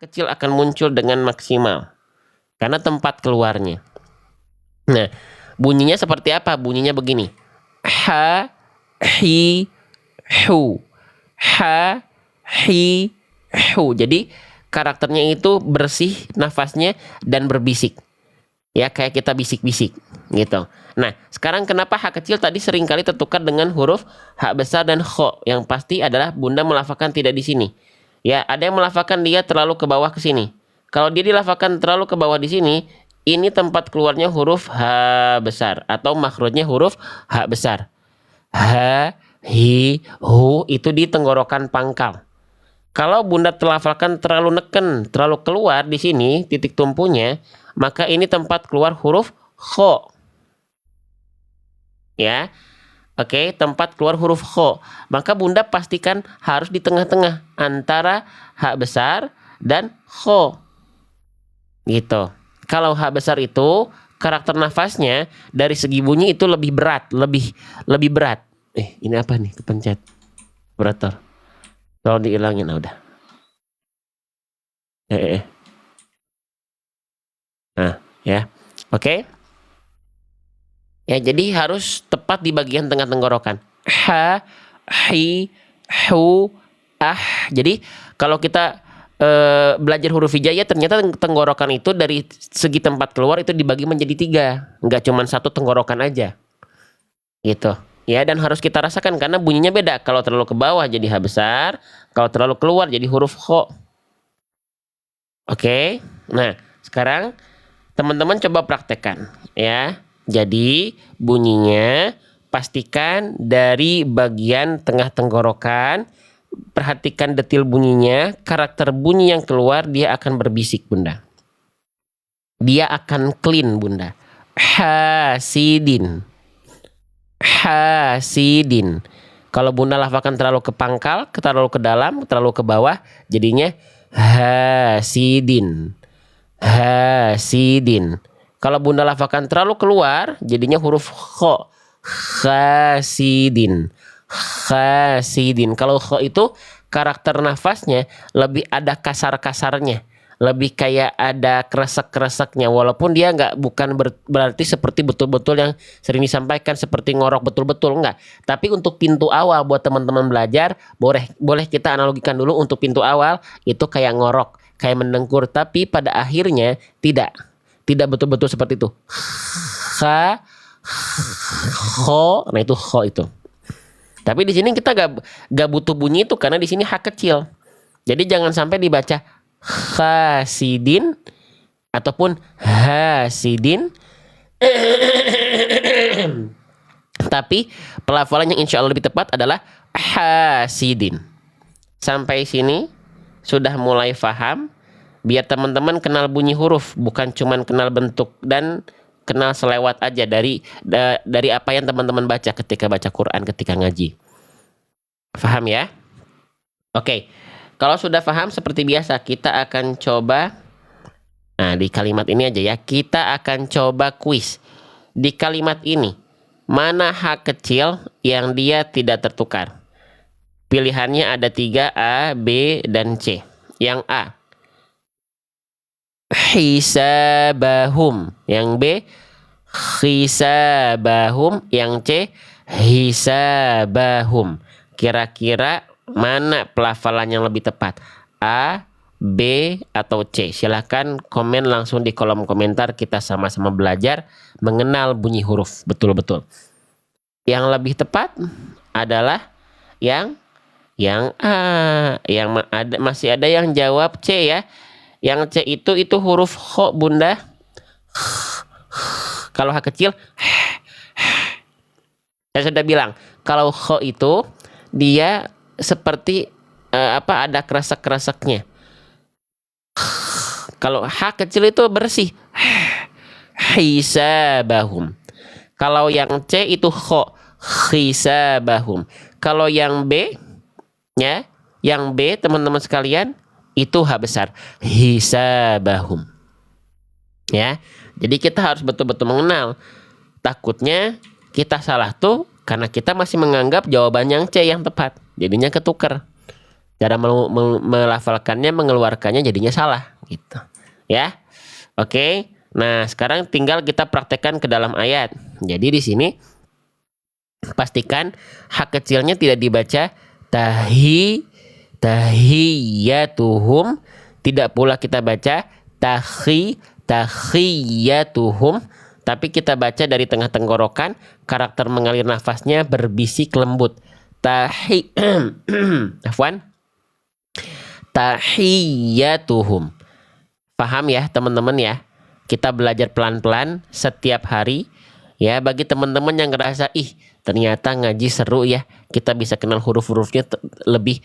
kecil akan muncul dengan maksimal karena tempat keluarnya. Nah, bunyinya seperti apa? Bunyinya begini. Ha, hi, hu. Ha, hi, hu. Jadi karakternya itu bersih nafasnya dan berbisik. Ya, kayak kita bisik-bisik gitu. Nah, sekarang kenapa H kecil tadi seringkali tertukar dengan huruf H besar dan kho? Yang pasti adalah Bunda melafalkan tidak di sini. Ya, ada yang melafalkan dia terlalu ke bawah ke sini. Kalau dia dilafalkan terlalu ke bawah di sini, ini tempat keluarnya huruf H besar atau makhrajnya huruf H besar. Ha, hi, hu itu di tenggorokan pangkal. Kalau Bunda telafalkan terlalu neken, terlalu keluar di sini titik tumpunya, maka ini tempat keluar huruf kho. Ya. Oke, tempat keluar huruf kho. Maka Bunda pastikan harus di tengah-tengah antara H besar dan kho. Gitu. Kalau H besar itu karakter nafasnya dari segi bunyi itu lebih berat, lebih berat. Ini apa nih? Kepencet. Vibrator. Kalau dihilangin, udah. Nah, ya. Oke. Ya, jadi harus tepat di bagian tengah tenggorokan. Ha, hi, hu, ah. Jadi kalau kita belajar huruf hijaiyah, ternyata tenggorokan itu dari segi tempat keluar itu dibagi menjadi 3. Nggak cuma satu tenggorokan aja. Gitu. Ya, dan harus kita rasakan karena bunyinya beda. Kalau terlalu ke bawah jadi H besar, kalau terlalu keluar jadi huruf kho. Oke. Nah, sekarang teman-teman coba praktekkan ya. Jadi bunyinya pastikan dari bagian tengah tenggorokan. Perhatikan detil bunyinya, karakter bunyi yang keluar dia akan berbisik, Bunda. Dia akan clean, Bunda. Hasidin. Hasidin. Kalau Bunda lafalkan terlalu ke pangkal, terlalu ke dalam, terlalu ke bawah, jadinya hasidin. Hasidin. Kalau Bunda lafalkan terlalu keluar, jadinya huruf kho. Khasidin. Khasidin. Kalau kho itu karakter nafasnya lebih ada kasar-kasarnya, lebih kayak ada kresek-kreseknya, walaupun dia bukan berarti seperti betul-betul yang sering disampaikan seperti ngorok betul-betul, enggak. Tapi untuk pintu awal buat teman-teman belajar, boleh kita analogikan dulu untuk pintu awal itu kayak ngorok, kayak mendengkur, tapi pada akhirnya tidak betul-betul seperti itu. Kha, kho, nah itu kho itu. Tapi di sini kita gak butuh bunyi itu karena di sini H kecil. Jadi jangan sampai dibaca khasidin ataupun hasidin. Tapi pelafalan yang insya Allah lebih tepat adalah hasidin. Sampai sini sudah mulai paham? Biar teman-teman kenal bunyi huruf, bukan cuman kenal bentuk dan kenal selewat aja dari apa yang teman-teman baca ketika baca Quran, ketika ngaji. Paham ya? Oke. Kalau sudah paham, seperti biasa kita akan coba. Nah, di kalimat ini aja ya. Kita akan coba kuis. Di kalimat ini, mana H kecil yang dia tidak tertukar? Pilihannya ada 3, A, B, dan C. Yang A, hisabahum. Yang B, hisabahum. Yang C, hisabahum. Kira-kira mana pelafalan yang lebih tepat? A, B, atau C? Silahkan komen langsung di kolom komentar. Kita sama-sama belajar mengenal bunyi huruf betul-betul. Yang lebih tepat adalah yang A. Masih ada yang jawab C ya. Yang C itu huruf kho, Bunda. Kalau H kecil, saya sudah bilang, kalau kho itu dia seperti ada kresek-kreseknya. Kalau H kecil itu bersih. Hisabahum. Kalau yang C itu kho, hisabahum. Kalau yang B ya, yang B teman-teman sekalian itu H besar, hisabahum. Ya. Jadi kita harus betul-betul mengenal. Takutnya kita salah tuh karena kita masih menganggap jawaban yang C yang tepat. Jadinya ketuker. Cara melafalkannya, mengeluarkannya jadinya salah gitu. Ya. Oke. Nah, sekarang tinggal kita praktekkan ke dalam ayat. Jadi di sini pastikan hak kecilnya tidak dibaca tahiyatuhum, tidak pula kita baca tahiyatuhum, tapi kita baca dari tengah tenggorokan, karakter mengalir nafasnya berbisik lembut. Afwan. Tahiyatuhum. Paham ya teman-teman ya? Kita belajar pelan-pelan setiap hari. Ya, bagi teman-teman yang ngerasa ternyata ngaji seru ya, kita bisa kenal huruf-hurufnya lebih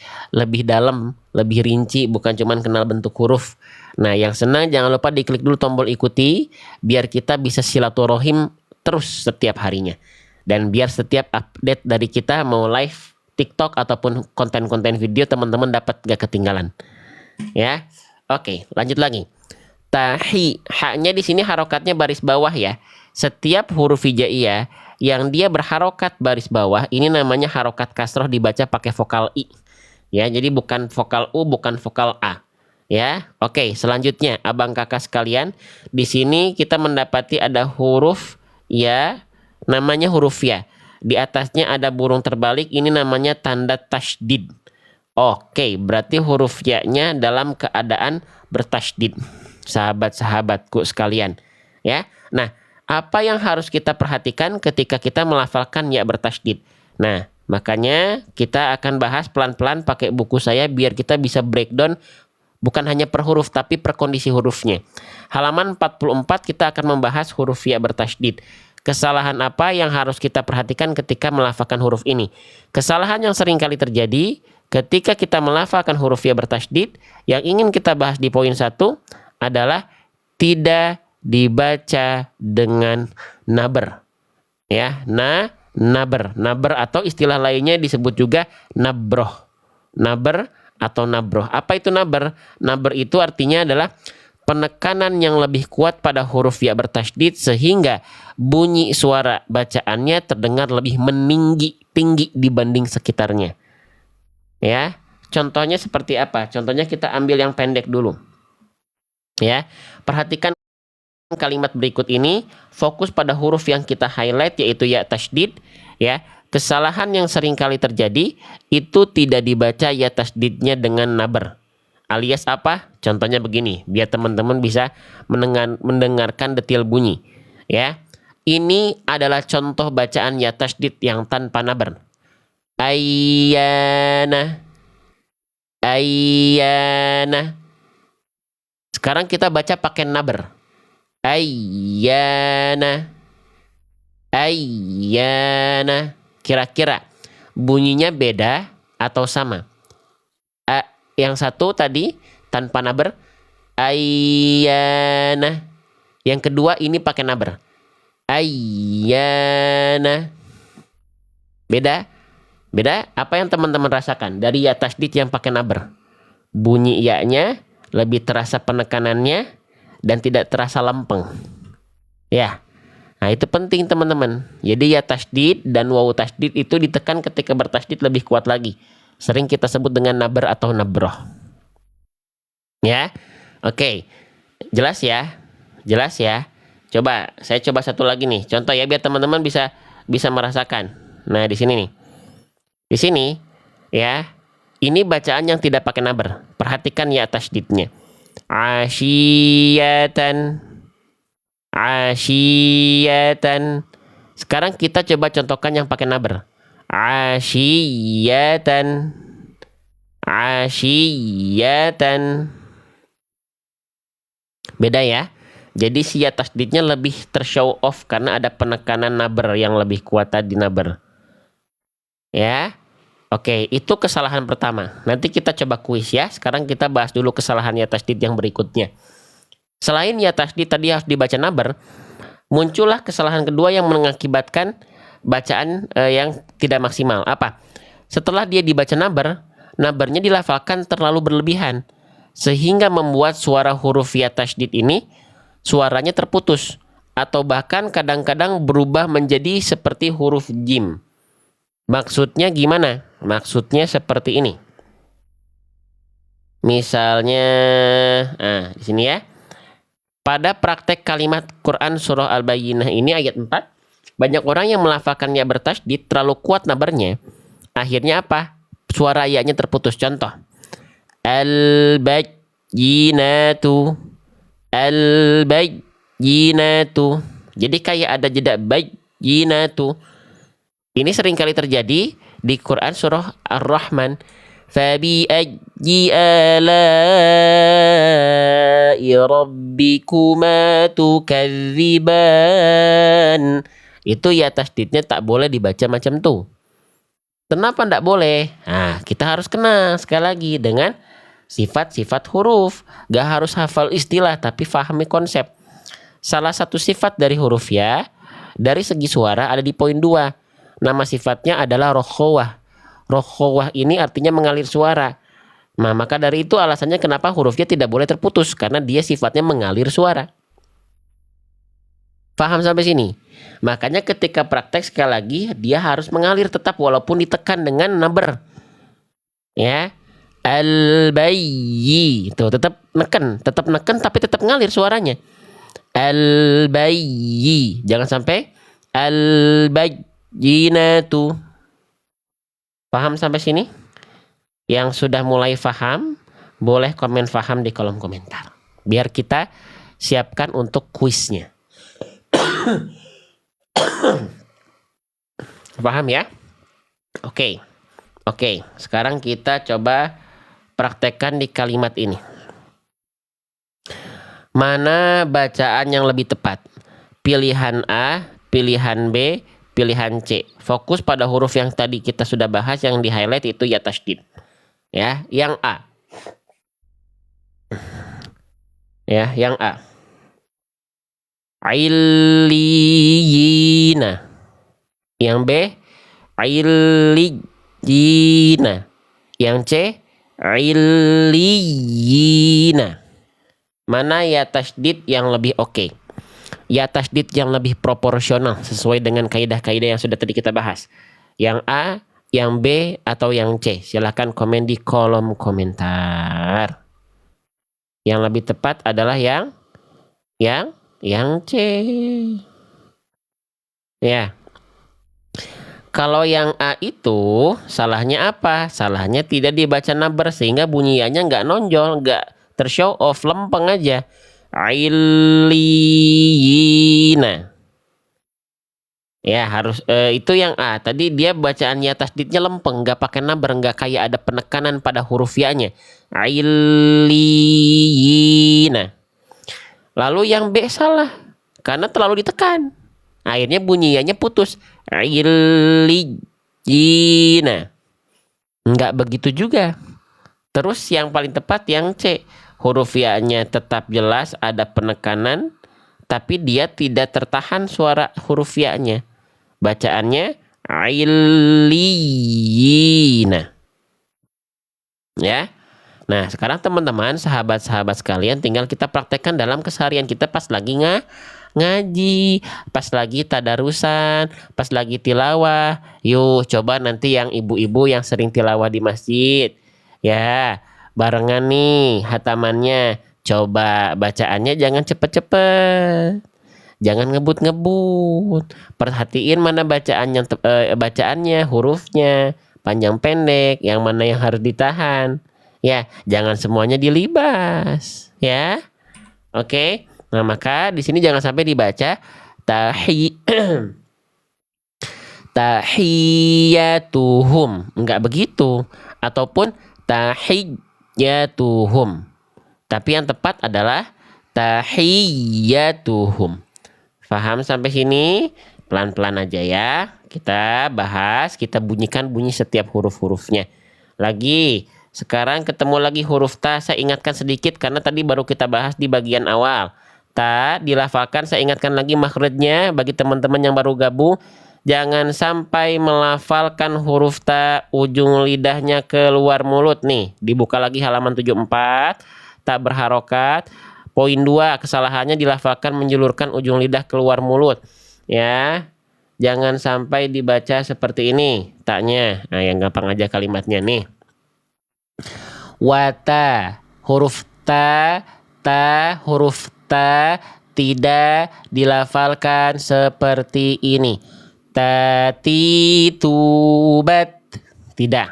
dalam, lebih rinci, bukan cuman kenal bentuk huruf. Nah, yang senang jangan lupa diklik dulu tombol ikuti biar kita bisa silaturahim terus setiap harinya. Dan biar setiap update dari kita mau live TikTok ataupun konten-konten video teman-teman dapat gak ketinggalan. Ya. Oke, lanjut lagi. Haknya di sini harokatnya baris bawah ya. Setiap huruf hijaiyah yang dia berharokat baris bawah ini namanya harokat kasroh, dibaca pakai vokal i. Ya, jadi bukan vokal u, bukan vokal a. Ya, oke. Selanjutnya, abang kakak sekalian, di sini kita mendapati ada huruf ya, namanya huruf ya. Di atasnya ada burung terbalik, ini namanya tanda tasydid. Oke, berarti huruf ya-nya dalam keadaan bertasydid. Sahabat-sahabatku sekalian, ya. Nah, apa yang harus kita perhatikan ketika kita melafalkan ya bertasydid? Nah, makanya kita akan bahas pelan-pelan pakai buku saya biar kita bisa breakdown bukan hanya per huruf tapi per kondisi hurufnya. Halaman 44 kita akan membahas huruf ya bertasydid. Kesalahan apa yang harus kita perhatikan ketika melafalkan huruf ini? Kesalahan yang sering kali terjadi ketika kita melafalkan huruf ya bertasydid, yang ingin kita bahas di poin 1 adalah tidak dibaca dengan naber. Ya, naber atau istilah lainnya disebut juga nabroh. Naber atau nabroh. Apa itu naber? Naber itu artinya adalah penekanan yang lebih kuat pada huruf ya bertasydid sehingga bunyi suara bacaannya terdengar lebih tinggi dibanding sekitarnya. Ya, contohnya seperti apa? Contohnya kita ambil yang pendek dulu. Ya, perhatikan kalimat berikut ini, fokus pada huruf yang kita highlight yaitu ya tasydid. Ya, kesalahan yang sering kali terjadi itu tidak dibaca ya tasydidnya dengan naber. Alias apa? Contohnya begini, biar teman-teman bisa mendengarkan detail bunyi. Ya, ini adalah contoh bacaan ya tasydid yang tanpa naber. Ayyana. Sekarang kita baca pakai naber. Ayyana. Kira-kira bunyinya beda atau sama? Yang satu tadi tanpa naber, ayyana. Yang kedua ini pakai naber, ayyana. Beda? Apa yang teman-teman rasakan dari ya tasydid yang pakai naber? Bunyi ya-nya lebih terasa penekanannya dan tidak terasa lempeng. Ya. Nah, itu penting teman-teman. Jadi ya tasydid dan wawu tasydid itu ditekan ketika bertasydid lebih kuat lagi. Sering kita sebut dengan naber atau nabroh. Ya. Oke. Jelas ya? Coba saya coba satu lagi nih. Contoh ya biar teman-teman bisa merasakan. Nah, di sini nih. Di sini ya. Ini bacaan yang tidak pakai naber. Perhatikan ya tasydidnya. Asyiyatan. Sekarang kita coba contohkan yang pakai naber. Asyiyatan. Beda ya. Jadi si ya tasydidnya lebih tershow off karena ada penekanan naber yang lebih kuat tadi naber. Ya. Oke, itu kesalahan pertama. Nanti kita coba kuis ya. Sekarang kita bahas dulu kesalahan ya tasydid yang berikutnya. Selain ya tasydid tadi harus dibaca naber, muncullah kesalahan kedua yang mengakibatkan bacaan yang tidak maksimal. Apa? Setelah dia dibaca naber, nabernya dilafalkan terlalu berlebihan sehingga membuat suara huruf ya tasydid ini suaranya terputus atau bahkan kadang-kadang berubah menjadi seperti huruf jim. Maksudnya gimana? Maksudnya seperti ini. Misalnya, di sini ya. Pada praktek kalimat Quran surah Al-Bayyinah ini ayat 4, banyak orang yang melafalkan ya bertasydid terlalu kuat nabarnya. Akhirnya apa? Suara ya-nya terputus. Contoh. Al-bayyinatu. Al-bayyinatu. Jadi kayak ada jeda bayyinatu. Ini sering kali terjadi di Quran surah Ar-Rahman. Fabi ayyi ala'i rabbikuma tukadziban. Itu ya tasdidnya tak boleh dibaca macam tuh. Kenapa ndak boleh? Nah, kita harus kenal sekali lagi dengan sifat-sifat huruf. Gak harus hafal istilah, tapi pahami konsep. Salah satu sifat dari huruf ya, dari segi suara ada di poin 2. Nama sifatnya adalah rokhawah. Rokhawah ini artinya mengalir suara. Nah, maka dari itu alasannya kenapa hurufnya tidak boleh terputus, karena dia sifatnya mengalir suara. Paham sampai sini? Makanya ketika praktek sekali lagi dia harus mengalir tetap walaupun ditekan dengan naber. Ya. Al-bayyi itu tetap neken tapi tetap ngalir suaranya. Al-bayyi, jangan sampai al-bayyinatu. Paham sampai sini? Yang sudah mulai paham boleh komen paham di kolom komentar biar kita siapkan untuk kuisnya. Paham ya? Oke. Sekarang kita coba praktekkan di kalimat ini. Mana bacaan yang lebih tepat? Pilihan A, pilihan B, pilihan C. Fokus pada huruf yang tadi kita sudah bahas, yang di highlight itu ya tasydid. Ya, yang A. Ya, yang A. Illiyina. Yang B, illiyina. Yang C, illiyina. Mana ya tasydid yang lebih oke? Ya tasydid yang lebih proporsional sesuai dengan kaidah-kaidah yang sudah tadi kita bahas. Yang A, yang B, atau yang C? Silahkan komen di kolom komentar. Yang lebih tepat adalah yang C. Ya. Kalau yang A itu salahnya apa? Salahnya tidak dibaca nabar sehingga bunyiannya nggak nonjol, nggak tershow off, lempeng aja. Illiyina. Ya harus itu yang A. Tadi dia bacaannya tasdidnya lempeng, nggak pakai nabar, nggak kayak ada penekanan pada huruf ya-nya. Illiyina. Lalu yang B salah karena terlalu ditekan. Akhirnya bunyiannya putus. Illiyina. Nggak begitu juga. Terus yang paling tepat yang C. Huruf ya-nya tetap jelas, ada penekanan, tapi dia tidak tertahan suara huruf ya-nya. Bacaannya illiyina. Ya. Nah, sekarang teman-teman, sahabat-sahabat sekalian, tinggal kita praktekkan dalam keseharian kita pas lagi ngaji, pas lagi tadarusan, pas lagi tilawah. Yuk, coba nanti yang ibu-ibu yang sering tilawah di masjid. Ya, barengan nih hatamannya. Coba bacaannya jangan cepet-cepet. Jangan ngebut-ngebut. Perhatiin mana bacaannya, hurufnya, panjang pendek, yang mana yang harus ditahan. Ya, jangan semuanya dilibas, ya. Oke. Nah, maka di sini jangan sampai dibaca tahiyyatuhum, enggak begitu, ataupun tahiyyatuhum. Tapi yang tepat adalah tahiyyatuhum. Paham sampai sini? Pelan-pelan aja ya. Kita bahas, kita bunyikan bunyi setiap huruf-hurufnya. Lagi sekarang ketemu lagi huruf ta, saya ingatkan sedikit karena tadi baru kita bahas di bagian awal. Ta dilafalkan, saya ingatkan lagi makhrajnya bagi teman-teman yang baru gabung. Jangan sampai melafalkan huruf ta ujung lidahnya keluar mulut nih. Dibuka lagi halaman 74, ta berharokat. Poin 2, kesalahannya dilafalkan menjulurkan ujung lidah keluar mulut. Ya, jangan sampai dibaca seperti ini taknya. Nah, yang gampang aja kalimatnya nih. Wata. Huruf ta, huruf ta tidak dilafalkan seperti ini. Tatitubat. Tidak.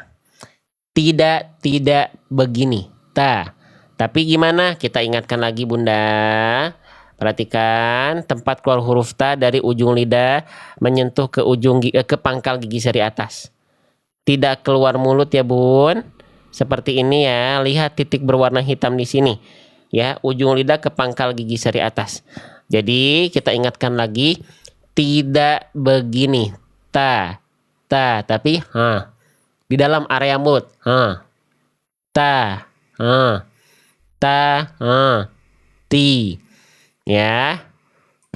Tidak begini. Ta. Tapi gimana? Kita ingatkan lagi Bunda. Perhatikan tempat keluar huruf ta dari ujung lidah menyentuh ke ke pangkal gigi seri atas. Tidak keluar mulut ya Bun. Seperti ini ya. Lihat titik berwarna hitam di sini. Ya, ujung lidah ke pangkal gigi seri atas. Jadi kita ingatkan lagi, tidak begini. Ta, tapi di dalam area mulut. Ta, ti. Ya.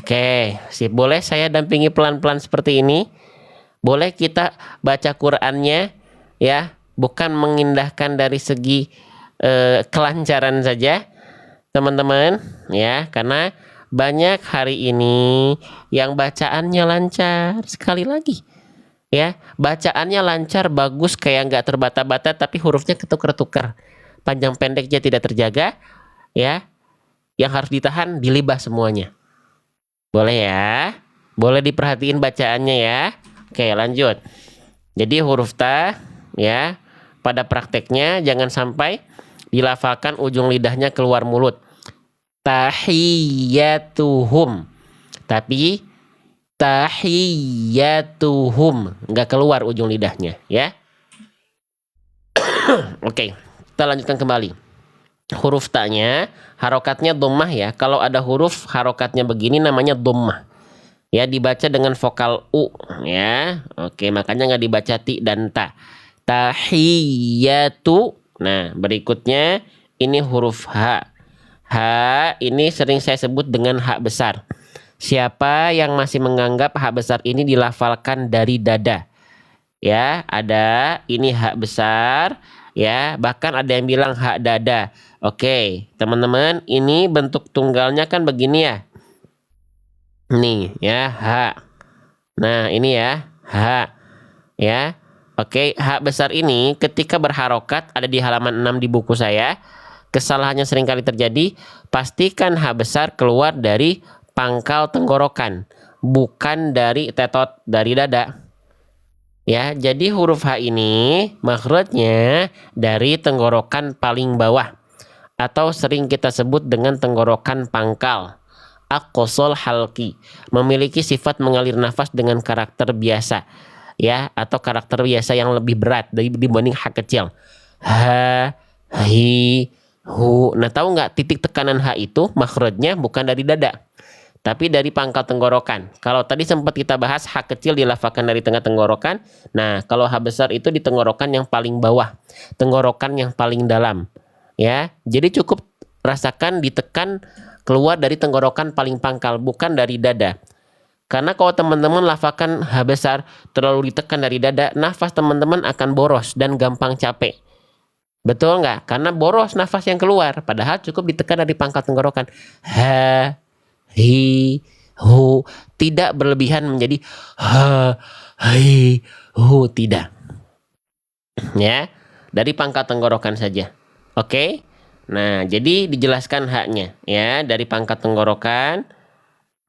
Oke, sip. Boleh saya dampingi pelan-pelan seperti ini? Boleh kita baca Qur'annya ya, bukan mengindahkan dari segi kelancaran saja, teman-teman, ya, karena banyak hari ini yang bacaannya lancar. Sekali lagi, ya, bacaannya lancar, bagus, kayak nggak terbata-bata, tapi hurufnya ketukar-tukar, panjang pendeknya tidak terjaga, ya. Yang harus ditahan dilibah semuanya. Boleh ya? Boleh diperhatiin bacaannya ya. Oke, lanjut. Jadi huruf ta ya, pada prakteknya jangan sampai dilafalkan ujung lidahnya keluar mulut. Tahiyyatuhum. Tapi tahiyyatuhum, nggak keluar ujung lidahnya ya. Oke, kita lanjutkan kembali. Huruf ta-nya harokatnya dhammah ya. Kalau ada huruf harokatnya begini namanya dhammah. Ya, dibaca dengan vokal u ya. Oke, makanya nggak dibaca ti dan ta. Tahiyyatu. Nah, berikutnya ini huruf h. H ini sering saya sebut dengan h besar. Siapa yang masih menganggap h besar ini dilafalkan dari dada? Ya, ada ini h besar ya, bahkan ada yang bilang h dada. Oke, teman-teman, ini bentuk tunggalnya kan begini ya. Nih ya, H. Nah, ini ya, H. Ya. Oke, H besar ini ketika berharokat ada di halaman 6 di buku saya. Kesalahannya seringkali terjadi, pastikan H besar keluar dari pangkal tenggorokan, bukan dari tetot, dari dada. Ya, jadi huruf H ini makhrajnya dari tenggorokan paling bawah, atau sering kita sebut dengan tenggorokan pangkal. Aqsal halqi, memiliki sifat mengalir nafas dengan karakter biasa ya, atau karakter biasa yang lebih berat dibanding H kecil. Ha, hi, hu. Nah, tahu nggak titik tekanan H itu makhrajnya bukan dari dada, tapi dari pangkal tenggorokan. Kalau tadi sempat kita bahas H kecil dilafalkan dari tengah tenggorokan. Nah, kalau H besar itu di tenggorokan yang paling bawah, tenggorokan yang paling dalam. Ya, jadi cukup rasakan ditekan keluar dari tenggorokan paling pangkal, bukan dari dada. Karena kalau teman-teman lafalkan H besar terlalu ditekan dari dada, nafas teman-teman akan boros dan gampang capek. Betul nggak? Karena boros nafas yang keluar, padahal cukup ditekan dari pangkal tenggorokan. Ha, hi, hu. Tidak berlebihan menjadi ha, hi, hu. Tidak. Ya, dari pangkal tenggorokan saja. Oke, nah jadi dijelaskan haknya ya, dari pangkat tenggorokan.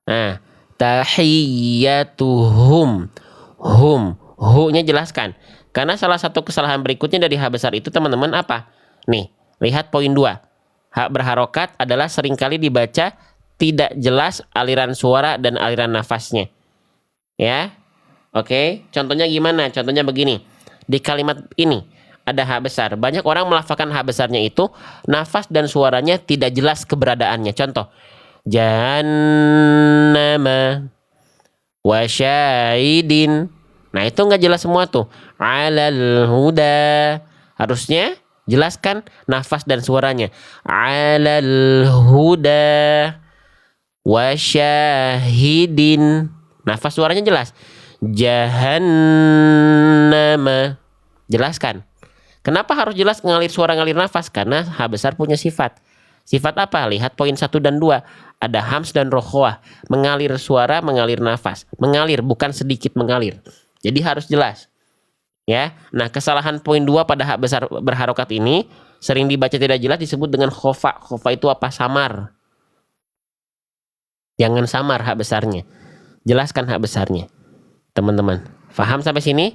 Nah, tahiyyatuhum, hu-nya jelaskan. Karena salah satu kesalahan berikutnya dari H besar itu teman-teman apa? Nih, lihat poin 2. H berharokat adalah seringkali dibaca tidak jelas aliran suara dan aliran nafasnya. Ya, oke, contohnya gimana? Contohnya begini, di kalimat ini ada H besar. Banyak orang melafalkan H besarnya itu, nafas dan suaranya tidak jelas keberadaannya. Contoh, jahannama wa syaidin. Nah, itu nggak jelas semua tuh. Alal huda. Harusnya jelaskan nafas dan suaranya. Alal huda wa syahidin. Nafas suaranya jelas. Jahannama. Jelaskan. Kenapa harus jelas ngalir suara ngalir nafas? Karena H besar punya sifat. Sifat apa? Lihat poin 1 dan 2. Ada hams dan rokhwah. Mengalir suara, mengalir nafas. Mengalir, bukan sedikit mengalir. Jadi harus jelas. Ya. Nah, kesalahan poin 2 pada hak besar berharokat ini sering dibaca tidak jelas disebut dengan khofa. Khofa itu apa? Samar. Jangan samar hak besarnya. Jelaskan hak besarnya. Teman-teman, paham sampai sini?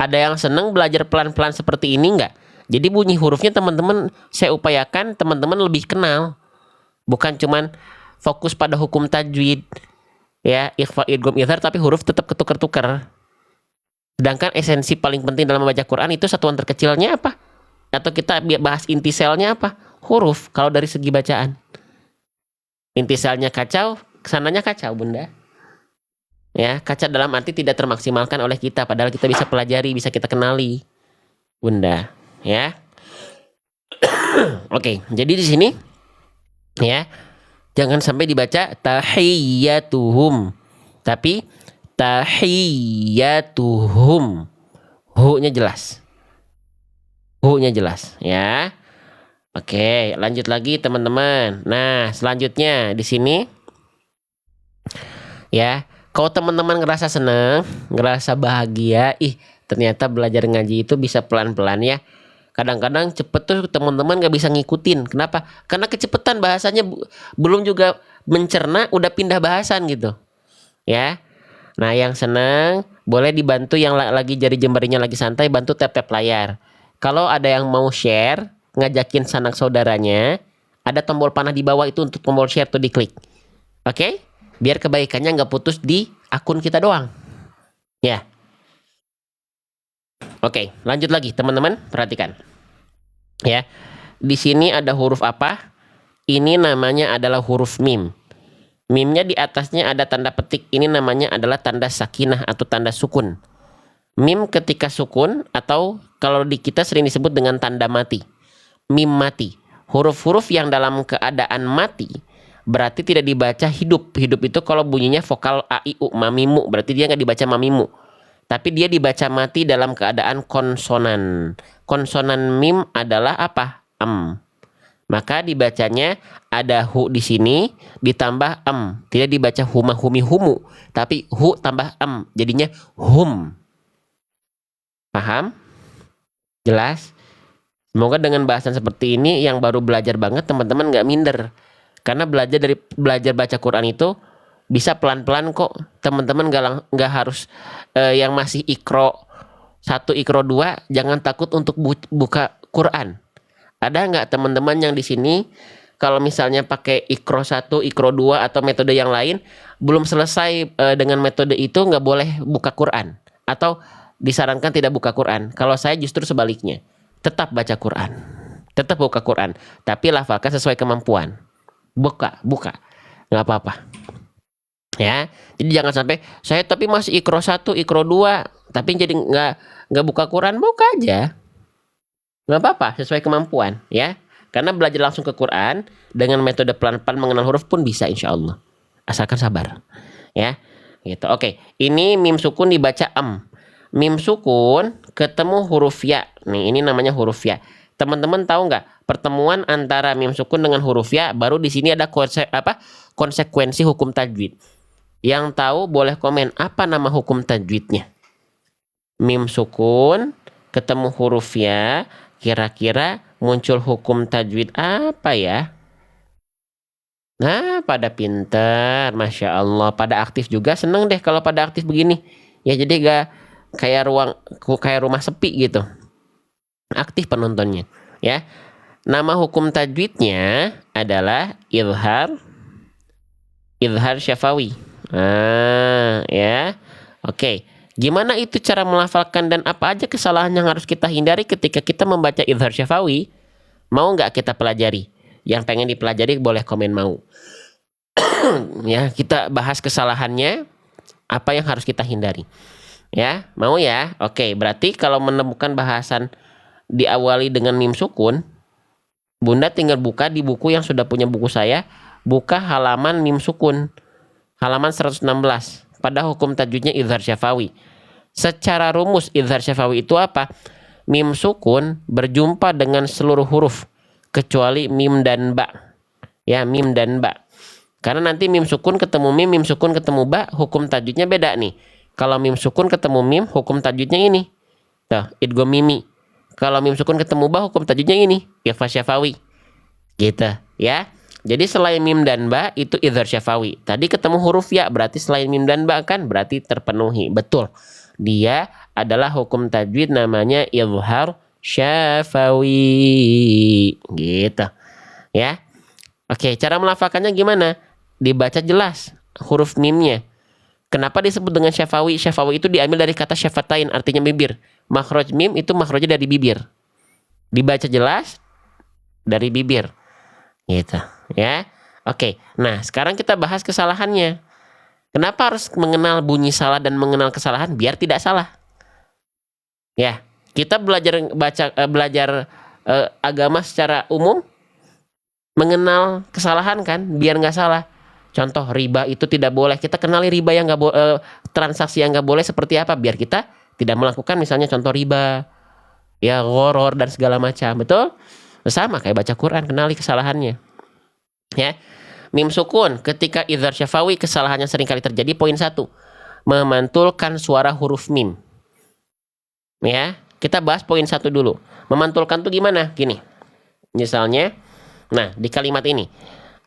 Ada yang senang belajar pelan-pelan seperti ini nggak? Jadi bunyi hurufnya teman-teman saya upayakan teman-teman lebih kenal. Bukan cuman fokus pada hukum tajwid, ya, ikhfa, idgham, izhar, tapi huruf tetap ketukar-tukar. Sedangkan esensi paling penting dalam membaca Quran itu satuan terkecilnya apa? Atau kita bahas intiselnya apa? Huruf kalau dari segi bacaan. Intiselnya kacau, kesananya kacau, Bunda. Ya, kacau dalam arti tidak termaksimalkan oleh kita, padahal kita bisa pelajari, bisa kita kenali, Bunda. Ya. Oke, jadi di sini ya, jangan sampai dibaca tahiyyatuhum, tapi tahiyyatuhum. Hu-nya jelas. Hu-nya jelas, ya. Oke, lanjut lagi teman-teman. Nah, selanjutnya di sini ya, kalau teman-teman ngerasa seneng, ngerasa bahagia, ternyata belajar ngaji itu bisa pelan-pelan ya. Kadang-kadang cepet tuh teman-teman nggak bisa ngikutin. Kenapa? Karena kecepetan bahasanya belum juga mencerna, udah pindah bahasan gitu. Ya. Nah, yang seneng boleh dibantu yang lagi jari jemarinya lagi santai, bantu tap-tap layar. Kalau ada yang mau share, ngajakin sanak saudaranya, ada tombol panah di bawah itu untuk tombol share tuh diklik. Oke? Biar kebaikannya nggak putus di akun kita doang. Ya. Oke, lanjut lagi teman-teman, perhatikan. Ya. Di sini ada huruf apa? Ini namanya adalah huruf mim. Mimnya di atasnya ada tanda petik. Ini namanya adalah tanda sakinah atau tanda sukun. Mim ketika sukun atau kalau di kita sering disebut dengan tanda mati. Mim mati. Huruf-huruf yang dalam keadaan mati berarti tidak dibaca hidup. Hidup itu kalau bunyinya vokal a, i, u, mamimu. Berarti dia nggak dibaca mamimu. Tapi dia dibaca mati dalam keadaan konsonan. Konsonan mim adalah apa? Maka dibacanya ada hu di sini ditambah Tidak dibaca huma, humi, humu. Tapi hu tambah jadinya hum. Paham? Jelas? Semoga dengan bahasan seperti ini yang baru belajar banget teman-teman nggak minder. Karena belajar baca Quran itu bisa pelan-pelan kok. Teman-teman nggak harus yang masih ikro 1, ikro 2 jangan takut untuk buka Quran. Ada nggak teman-teman yang di sini kalau misalnya pakai ikro 1, ikro 2 atau metode yang lain belum selesai dengan metode itu nggak boleh buka Quran atau disarankan tidak buka Quran. Kalau saya justru sebaliknya, tetap baca Quran, tetap buka Quran, tapi lafalkan sesuai kemampuan. Buka, nggak apa-apa. Ya, jadi jangan sampai saya tapi masih ikro 1, ikro 2, tapi jadi nggak buka Quran, buka aja. Nggak apa-apa, sesuai kemampuan, ya. Karena belajar langsung ke Quran dengan metode pelan-pelan mengenal huruf pun bisa insya Allah. Asalkan sabar, ya. Gitu. Oke, ini mim sukun dibaca Mim sukun ketemu huruf ya. Nih, ini namanya huruf ya. Teman-teman tahu nggak pertemuan antara mim sukun dengan huruf ya? Baru di sini ada konsekuensi hukum tajwid. Yang tahu boleh komen apa nama hukum tajwidnya. Mim sukun ketemu huruf ya, kira-kira muncul hukum tajwid apa ya? Nah, pada pinter, Masya Allah. Pada aktif juga, seneng deh kalau pada aktif begini. Ya jadi gak kayak rumah sepi gitu. Aktif penontonnya, ya. Nama hukum tajwidnya adalah izhar syafawi. Ya. Oke. Gimana itu cara melafalkan dan apa aja kesalahan yang harus kita hindari ketika kita membaca izhar syafawi? Mau nggak kita pelajari? Yang pengen dipelajari boleh komen mau. Ya, kita bahas kesalahannya, apa yang harus kita hindari. Ya, mau ya? Oke, berarti kalau menemukan bahasan diawali dengan mim sukun, Bunda tinggal buka di buku yang sudah punya buku saya, buka halaman mim sukun, halaman 116, pada hukum tajwidnya izhar syafawi. Secara rumus izhar syafawi itu apa? Mim sukun berjumpa dengan seluruh huruf, kecuali mim dan ba. Ya, mim dan ba. Karena nanti mim sukun ketemu mim, mim sukun ketemu ba, hukum tajwidnya beda nih. Kalau mim sukun ketemu mim, hukum tajwidnya ini. Tuh, idgham mimi. Kalau mim sukun ketemu ba, hukum tajwidnya ini, ikhfa syafawi. Gitu, ya. Jadi selain mim dan ba itu idhar syafawi. Tadi ketemu huruf ya, berarti selain mim dan ba kan berarti terpenuhi. Betul. Dia adalah hukum tajwid namanya idhar syafawi. Gitu. Ya. Oke, cara melafalkannya gimana? Dibaca jelas huruf mimnya. Kenapa disebut dengan syafawi? Syafawi itu diambil dari kata syafatain, artinya bibir. Makhraj mim itu makhrajnya dari bibir. Dibaca jelas dari bibir. Gitu, ya. Oke. Nah, sekarang kita bahas kesalahannya. Kenapa harus mengenal bunyi salah dan mengenal kesalahan biar tidak salah? Ya, kita belajar agama secara umum mengenal kesalahan kan biar nggak salah. Contoh riba itu tidak boleh. Kita kenali riba yang nggak transaksi yang nggak boleh seperti apa biar kita tidak melakukan misalnya contoh riba, ya gharar dan segala macam. Betul? Sama kayak baca Quran, kenali kesalahannya. Ya. Mim sukun ketika idhar syafawi kesalahannya sering kali terjadi. Poin 1, memantulkan suara huruf mim. Ya, kita bahas poin 1 dulu. Memantulkan tuh gimana? Gini. Misalnya, nah di kalimat ini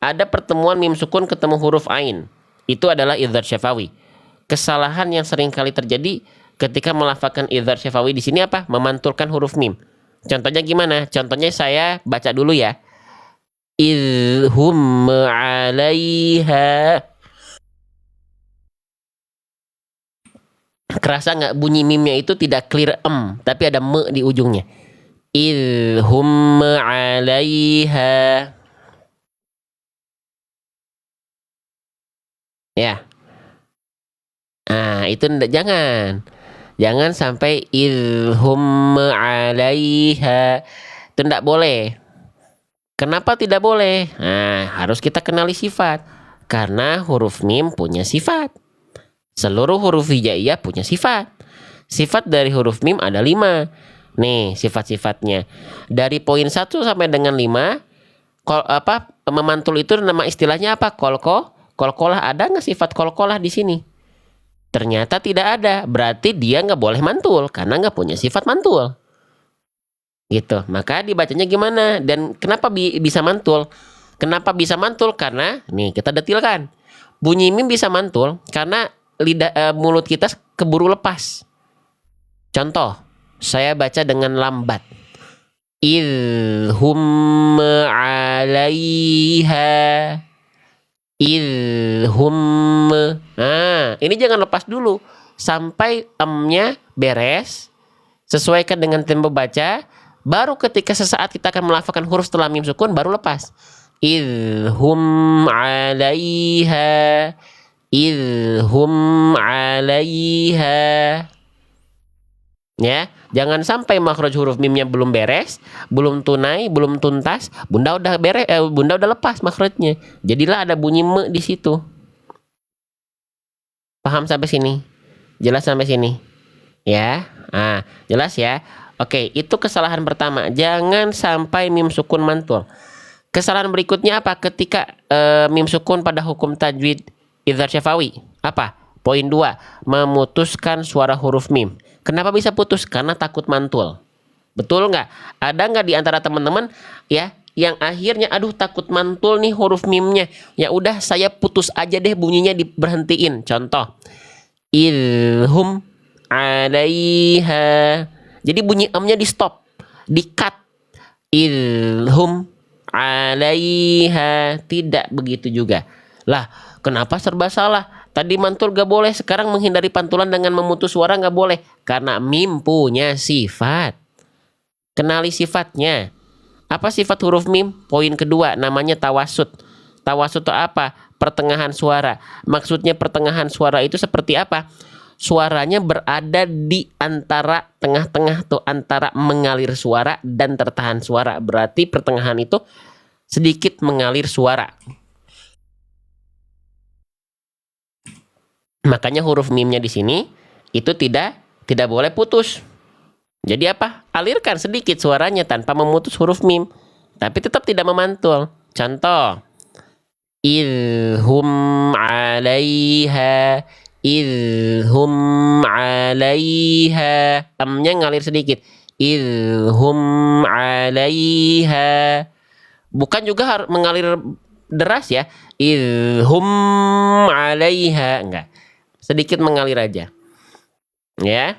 ada pertemuan mim sukun ketemu huruf ain. Itu adalah idhar syafawi. Kesalahan yang sering kali terjadi ketika melafalkan idhar syafawi di sini apa? Memantulkan huruf mim. Contohnya gimana? Contohnya saya baca dulu ya. Idhum 'alaiha. Kerasa nggak bunyi mimnya itu tidak clear tapi ada me di ujungnya. Idhum 'alaiha. Ya. Nah, itu jangan sampai idhum 'alaiha. Itu enggak boleh. Kenapa tidak boleh? Nah, harus kita kenali sifat. Karena huruf mim punya sifat. Seluruh huruf hijaiyah punya sifat. Sifat dari huruf mim ada 5. Nih, sifat-sifatnya. Dari poin 1 sampai dengan 5, memantul itu nama istilahnya apa? Kolkolah. Ada nggak sifat kolkolah di sini? Ternyata tidak ada. Berarti dia nggak boleh mantul karena nggak punya sifat mantul. Gitu. Maka dibacanya gimana? Dan kenapa bisa mantul? Kenapa bisa mantul? Karena nih kita detilkan. Bunyi mim bisa mantul karena mulut kita keburu lepas. Contoh, saya baca dengan lambat. Idhum 'alaiha. Idhum. Nah, ini jangan lepas dulu sampai emnya beres. Sesuaikan dengan tempo baca. Baru ketika sesaat kita akan melafalkan huruf setelah mim sukun baru lepas. Idhum 'alaiha. Idhum 'alaiha. Ya, jangan sampai makhraj huruf mimnya belum beres, belum tunai, belum tuntas, bunda udah lepas makhrajnya. Jadilah ada bunyi me di situ. Paham sampai sini? Jelas sampai sini? Ya. Nah, jelas ya. Oke, itu kesalahan pertama. Jangan sampai mim sukun mantul. Kesalahan berikutnya apa? Ketika mim sukun pada hukum tajwid idhar syafawi. Apa? Poin 2, memutuskan suara huruf mim. Kenapa bisa putus? Karena takut mantul. Betul nggak? Ada nggak di antara teman-teman ya yang akhirnya aduh takut mantul nih huruf mimnya. Ya udah saya putus aja deh bunyinya diberhentiin. Contoh. Idhum 'alaiha. Jadi bunyi emnya di stop, di cut. Idhum 'alaiha. Tidak begitu juga. Lah, kenapa serba salah? Tadi mantul gak boleh, sekarang menghindari pantulan dengan memutus suara gak boleh. Karena mim punya sifat. Kenali sifatnya. Apa sifat huruf mim? Poin kedua, namanya tawasud. Tawasud itu apa? Pertengahan suara. Maksudnya pertengahan suara itu seperti apa? Suaranya berada di antara tengah-tengah tuh, antara mengalir suara dan tertahan suara. Berarti pertengahan itu sedikit mengalir suara. Makanya huruf mimnya di sini itu tidak boleh putus. Jadi apa? Alirkan sedikit suaranya tanpa memutus huruf mim, tapi tetap tidak memantul. Contoh, idhum 'alaiha. idhum 'alaiha. Amnya ngalir sedikit. Idhum 'alaiha. Bukan juga mengalir deras ya. Idhum 'alaiha. Enggak. Sedikit mengalir aja. Ya.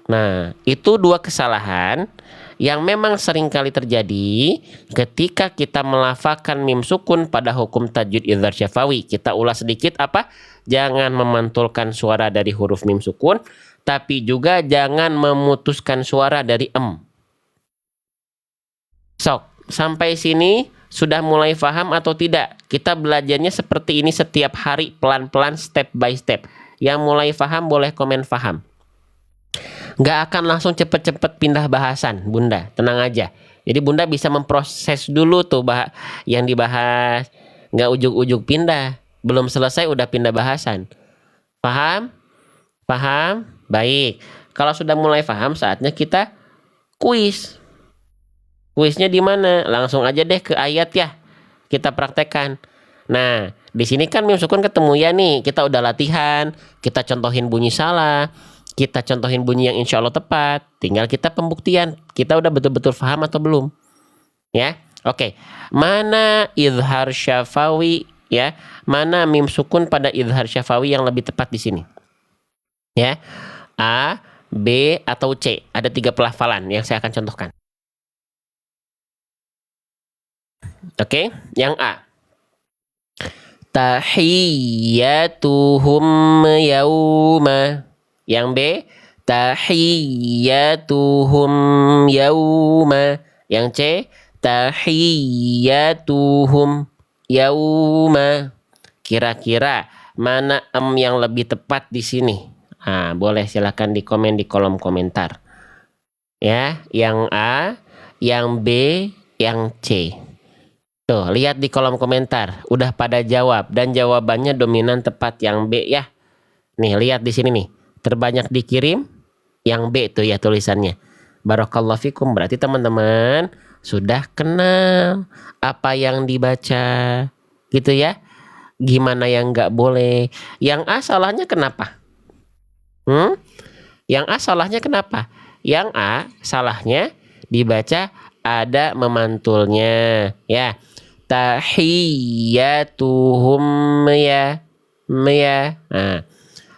Nah, itu dua kesalahan yang memang sering kali terjadi ketika kita melafalkan mim sukun pada hukum tajwid idhar syafawi. Kita ulas sedikit apa? Jangan memantulkan suara dari huruf mim sukun, tapi juga jangan memutuskan suara dari em. Sok, sampai sini sudah mulai paham atau tidak? Kita belajarnya seperti ini setiap hari, pelan-pelan, step by step. Yang mulai paham boleh komen paham. Nggak akan langsung cepet-cepet pindah bahasan, Bunda. Tenang aja. Jadi Bunda bisa memproses dulu tuh yang dibahas. Nggak ujuk-ujuk pindah. Belum selesai udah pindah bahasan. Paham? Paham? Baik. Kalau sudah mulai paham, saatnya kita kuis. Kuisnya di mana? Langsung aja deh ke ayat ya. Kita praktekkan. Nah, di sini kan mim sukun ketemu ya nih. Kita udah latihan. Kita contohin bunyi salah. Kita contohin bunyi yang insya Allah tepat. Tinggal kita pembuktian. Kita udah betul-betul paham atau belum? Ya, oke. Mana idhar syafawi? Ya, mana mim sukun pada idhar syafawi yang lebih tepat di sini? Ya, A, B, atau C? Ada 3 pelafalan yang saya akan contohkan. Oke, yang A. Tahiyyatuhum yauma. Yang B, tahiyyatuhum yauma. Yang C, tahiyyatuhum yauma. Kira-kira mana yang lebih tepat di sini? Nah, boleh silakan di komen di kolom komentar. Ya, yang A, yang B, yang C. Tuh, lihat di kolom komentar. Udah pada jawab dan jawabannya dominan tepat yang B ya. Nih, lihat di sini nih. Terbanyak dikirim yang B tuh ya tulisannya. Barakallahu fikum, berarti teman-teman sudah kenal apa yang dibaca gitu ya. Gimana yang nggak boleh. Yang A salahnya kenapa? Yang A salahnya kenapa? Yang A salahnya dibaca ada memantulnya ya. Tahiyyatuhum ya. Nah,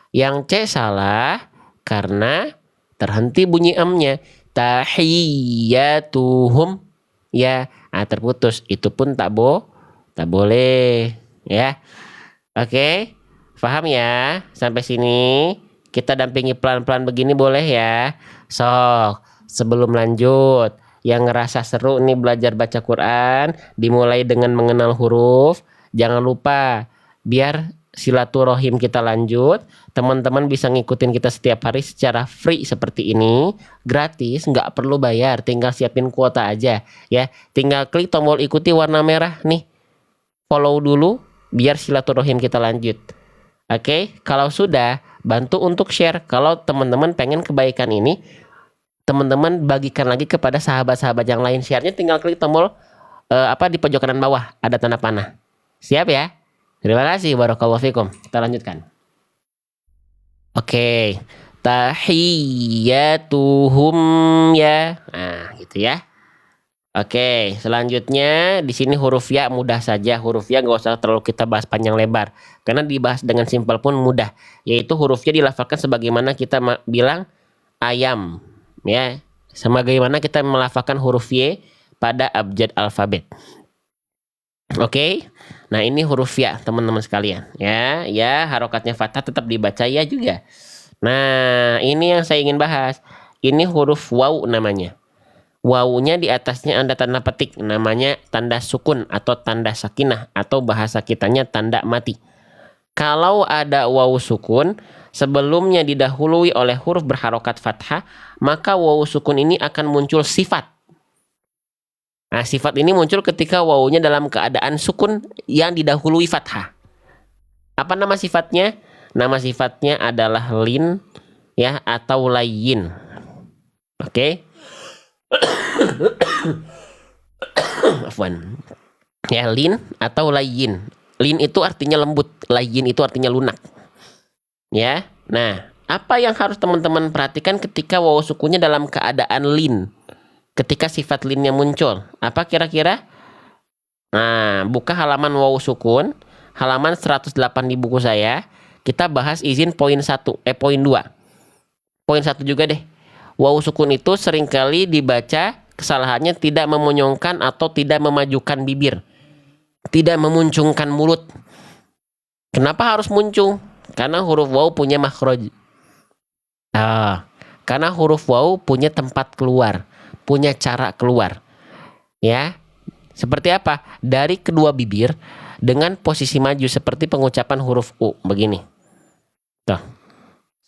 yang C salah karena terhenti bunyi em-nya. Tahiyyatuhum ya. Nah, terputus. Itu pun tak boleh ya. Oke. Paham ya? Sampai sini kita dampingi pelan-pelan begini boleh ya. Sok, sebelum lanjut, yang ngerasa seru nih belajar baca Quran, dimulai dengan mengenal huruf. Jangan lupa biar silaturahim kita lanjut, teman-teman bisa ngikutin kita setiap hari secara free seperti ini, gratis, nggak perlu bayar, tinggal siapin kuota aja ya. Tinggal klik tombol ikuti warna merah nih, follow dulu biar silaturahim kita lanjut. Oke, kalau sudah, bantu untuk share. Kalau teman-teman pengen kebaikan ini, teman-teman bagikan lagi kepada sahabat-sahabat yang lain. Share-nya tinggal klik tombol di pojok kanan bawah ada tanda panah. Siap ya? Terima kasih, barakallahu fikum. Kita lanjutkan. Oke. Tahiyyatuhum ya. Nah, gitu ya. Oke, selanjutnya di sini huruf ya mudah saja. Huruf ya nggak usah terlalu kita bahas panjang lebar. Karena dibahas dengan simpel pun mudah. Yaitu hurufnya dilafalkan sebagaimana kita bilang ayam. Ya, sebagaimana kita melafalkan huruf Y pada abjad alfabet. Oke, nah ini huruf ya teman-teman sekalian ya, harokatnya fathah tetap dibaca ya juga. Nah ini yang saya ingin bahas, ini huruf waw namanya. Wawunya di atasnya ada tanda petik, namanya tanda sukun atau tanda sakinah atau bahasa kitanya tanda mati. Kalau ada waw sukun sebelumnya didahului oleh huruf berharokat fathah, maka waw sukun ini akan muncul sifat. Nah, sifat ini muncul ketika wawunya dalam keadaan sukun yang didahului fathah. Apa nama sifatnya? Nama sifatnya adalah lin ya atau layyin. Oke. Afwan. Ya, lin atau layyin. Lin itu artinya lembut, layyin itu artinya lunak. Ya. Nah, apa yang harus teman-teman perhatikan ketika wawu sukunnya dalam keadaan lin? Ketika sifat linnya muncul. Apa kira-kira? Nah, buka halaman wawu sukun, halaman 108 di buku saya. Kita bahas izin poin 1, poin 2. Poin 1 juga deh. Wawu sukun itu seringkali dibaca kesalahannya tidak memonyongkan atau tidak memajukan bibir. Tidak memuncungkan mulut. Kenapa harus muncung? Karena huruf wawu punya makhraj. Karena huruf wawu punya tempat keluar, punya cara keluar. Ya. Seperti apa? Dari kedua bibir dengan posisi maju seperti pengucapan huruf U begini. Tuh.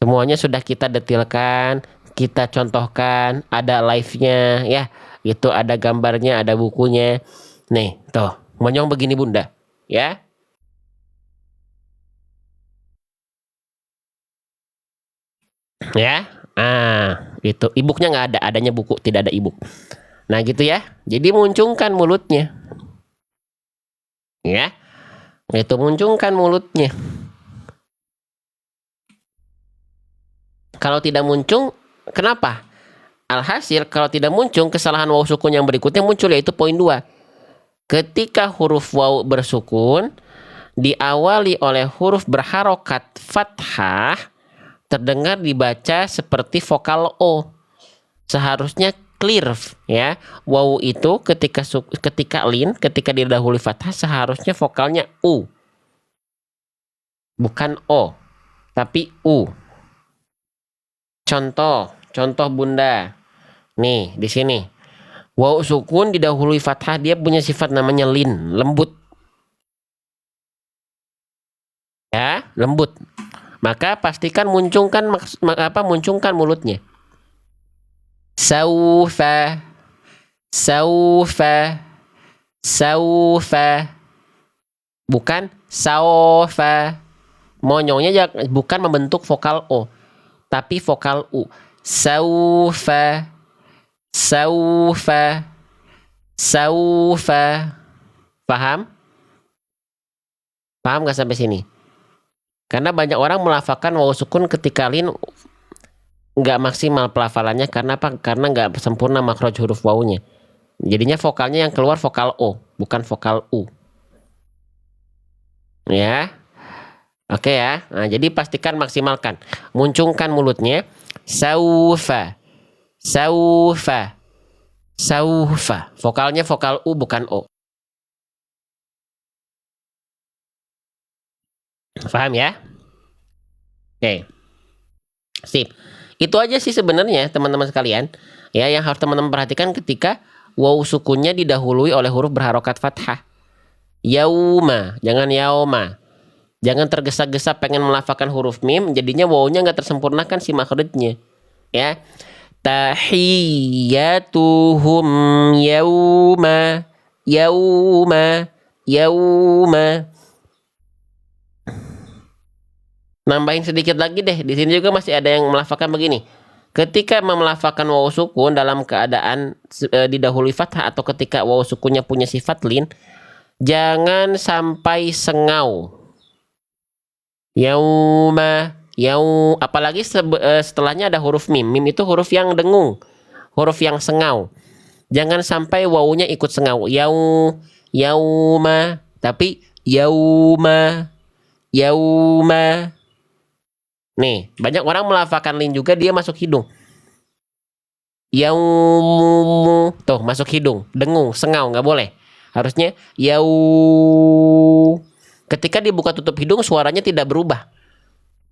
Semuanya sudah kita detilkan, kita contohkan, ada live-nya ya. Itu ada gambarnya, ada bukunya. Nih, tuh. Monyong begini Bunda, ya. Ya. Itu e-booknya nggak ada, adanya buku, tidak ada e-book. Nah, gitu ya. Jadi muncungkan mulutnya. Ya. Itu muncungkan mulutnya. Kalau tidak muncung, kenapa? Alhasil kalau tidak muncul, kesalahan wawu sukun yang berikutnya muncul, yaitu poin 2. Ketika huruf wawu bersukun diawali oleh huruf berharokat fathah, terdengar dibaca seperti vokal O. Seharusnya clear ya. Wawu itu ketika lin, ketika didahului fathah, seharusnya vokalnya U. Bukan O, tapi U. Contoh Bunda. Nih, di sini. Wawu sukun didahului fathah, dia punya sifat namanya lin, lembut. Ya, lembut. Maka pastikan muncungkan mulutnya. Saufa, saufa, saufa. Bukan saufa. Monyongnya bukan membentuk vokal O, tapi vokal U. Saufa, saufa, saufa. Paham? Paham gak sampai sini? Karena banyak orang melafalkan wawu sukun ketika lin nggak maksimal pelafalannya. Karena apa? Karena nggak sempurna makhraj huruf wawunya. Jadinya vokalnya yang keluar vokal O, bukan vokal U. Ya. Oke ya. Nah, jadi pastikan maksimalkan. Muncungkan mulutnya. Saufa, saufa, saufa. Vokalnya vokal U, bukan O. Paham ya? Oke. Sip. Itu aja sih sebenarnya teman-teman sekalian. Ya, yang harus teman-teman perhatikan ketika wawu sukunnya didahului oleh huruf berharokat fathah. Yauma, jangan yauma. Jangan tergesa-gesa pengen melafalkan huruf mim, jadinya wawunya nggak tersempurnakan si makhrajnya. Ya. Tahiyyatuhum yauma, yauma, yauma. Nambahin sedikit lagi deh. Di sini juga masih ada yang melafalkan begini. Ketika melafalkan wawu sukun dalam keadaan didahului fathah atau ketika wawu sukunnya punya sifat lin, jangan sampai sengau. Yauma, apalagi setelahnya ada huruf mim. Mim itu huruf yang dengung, huruf yang sengau. Jangan sampai wawunya ikut sengau. Yauma, tapi yauma, yauma. Nih, banyak orang melafalkan lin juga, dia masuk hidung. Yaumu, tuh masuk hidung, dengung, sengau, nggak boleh. Harusnya yau. Ketika dibuka tutup hidung, suaranya tidak berubah.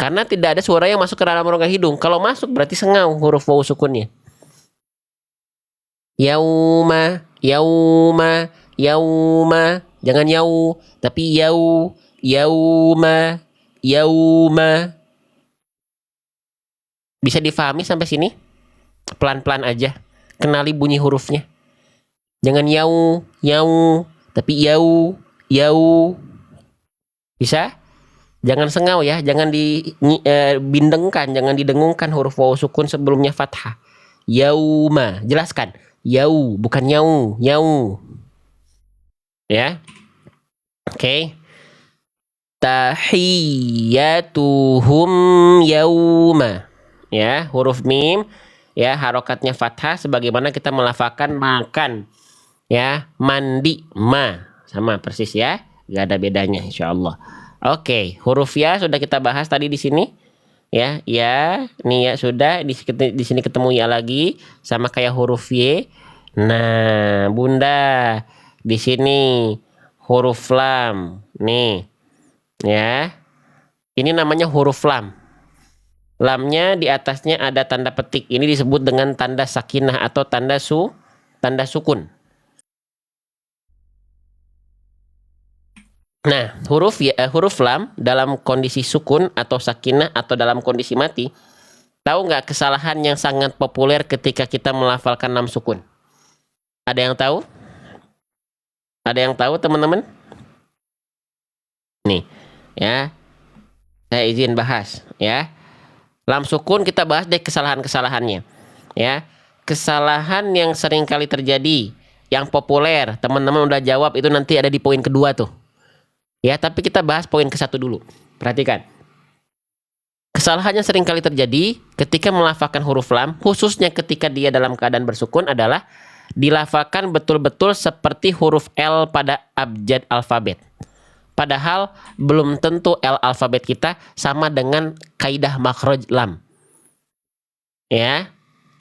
Karena tidak ada suara yang masuk ke dalam rongga hidung. Kalau masuk berarti sengau huruf wawu sukunnya. Yauma, yauma, yauma. Jangan yau, tapi yau, yauma, yauma. Bisa difahami sampai sini? Pelan-pelan aja. Kenali bunyi hurufnya. Jangan yau, yau, tapi yau, yau. Bisa? Jangan sengau ya, jangan dibindengkan, jangan didengungkan huruf wawu sukun sebelumnya fathah. Yauma, jelaskan. Yau, bukan yau, yau. Ya. Oke. Tahiyyatuhum yauma. Ya, huruf mim ya harokatnya fathah sebagaimana kita melafalkan makan. Ya, mandi sama persis ya. Gak ada bedanya insyaallah. Oke, huruf ya sudah kita bahas tadi di sini. Ya, ya, nih ya sudah di sini ketemu ya lagi sama kayak huruf Y. Nah, Bunda, di sini huruf lam. Nih, ya. Ini namanya huruf lam. Lamnya di atasnya ada tanda petik. Ini disebut dengan tanda sakinah atau tanda sukun. Nah, huruf lam dalam kondisi sukun atau sakinah atau dalam kondisi mati, tahu nggak kesalahan yang sangat populer ketika kita melafalkan lam sukun? Ada yang tahu? Ada yang tahu teman-teman? Nih, ya, saya izin bahas, ya. Lam sukun kita bahas deh kesalahan-kesalahannya, ya. Kesalahan yang sering kali terjadi, yang populer, teman-teman udah jawab itu nanti ada di poin kedua tuh. Ya, tapi kita bahas poin ke satu dulu. Perhatikan. Kesalahannya sering kali terjadi ketika melafalkan huruf lam, khususnya ketika dia dalam keadaan bersukun adalah dilafalkan betul-betul seperti huruf L pada abjad alfabet. Padahal belum tentu L alfabet kita sama dengan kaidah makhraj lam. Ya,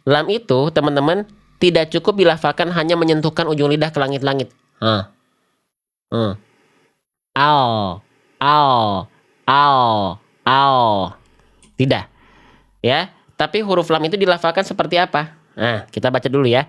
lam itu teman-teman tidak cukup dilafalkan hanya menyentuhkan ujung lidah ke langit-langit. Al, al, al. Tidak. Ya, tapi huruf lam itu dilafalkan seperti apa? Nah, kita baca dulu ya.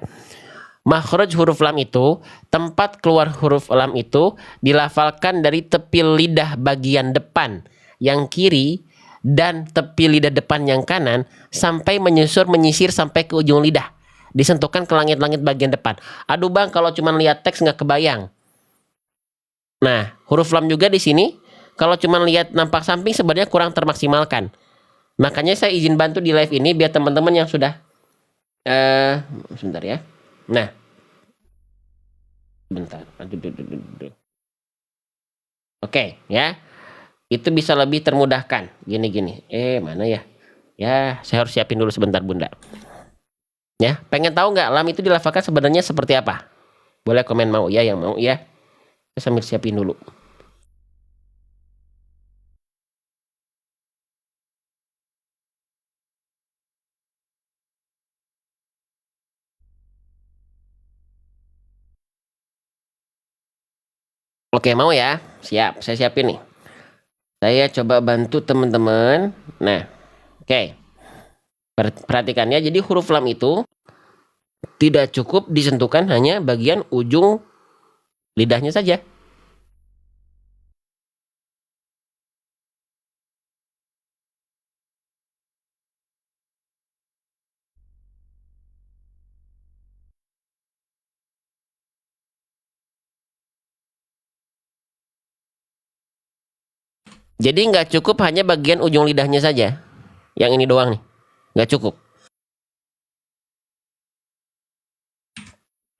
Makhraj huruf lam itu, tempat keluar huruf lam itu dilafalkan dari tepi lidah bagian depan yang kiri dan tepi lidah depan yang kanan sampai menyisir sampai ke ujung lidah. Disentuhkan ke langit-langit bagian depan. Aduh bang, kalau cuma lihat teks nggak kebayang. Nah, huruf lam juga di sini, kalau cuma lihat nampak samping sebenarnya kurang termaksimalkan. Makanya saya izin bantu di live ini biar teman-teman yang sudah sebentar ya. Nah, bentar. Oke, ya. Itu bisa lebih termudahkan. Gini-gini. Mana ya? Ya, saya harus siapin dulu sebentar, Bunda. Ya, pengen tahu nggak lam itu dilafalkan sebenarnya seperti apa? Boleh komen mau ya, yang mau ya. Saya sambil siapin dulu. Oke, mau ya? Siap, saya siapin nih. Saya coba bantu teman-teman. Nah, oke. Perhatikan ya, jadi huruf lam itu tidak cukup disentuhkan hanya bagian ujung lidahnya saja. Jadi nggak cukup hanya bagian ujung lidahnya saja. Yang ini doang nih. Nggak cukup.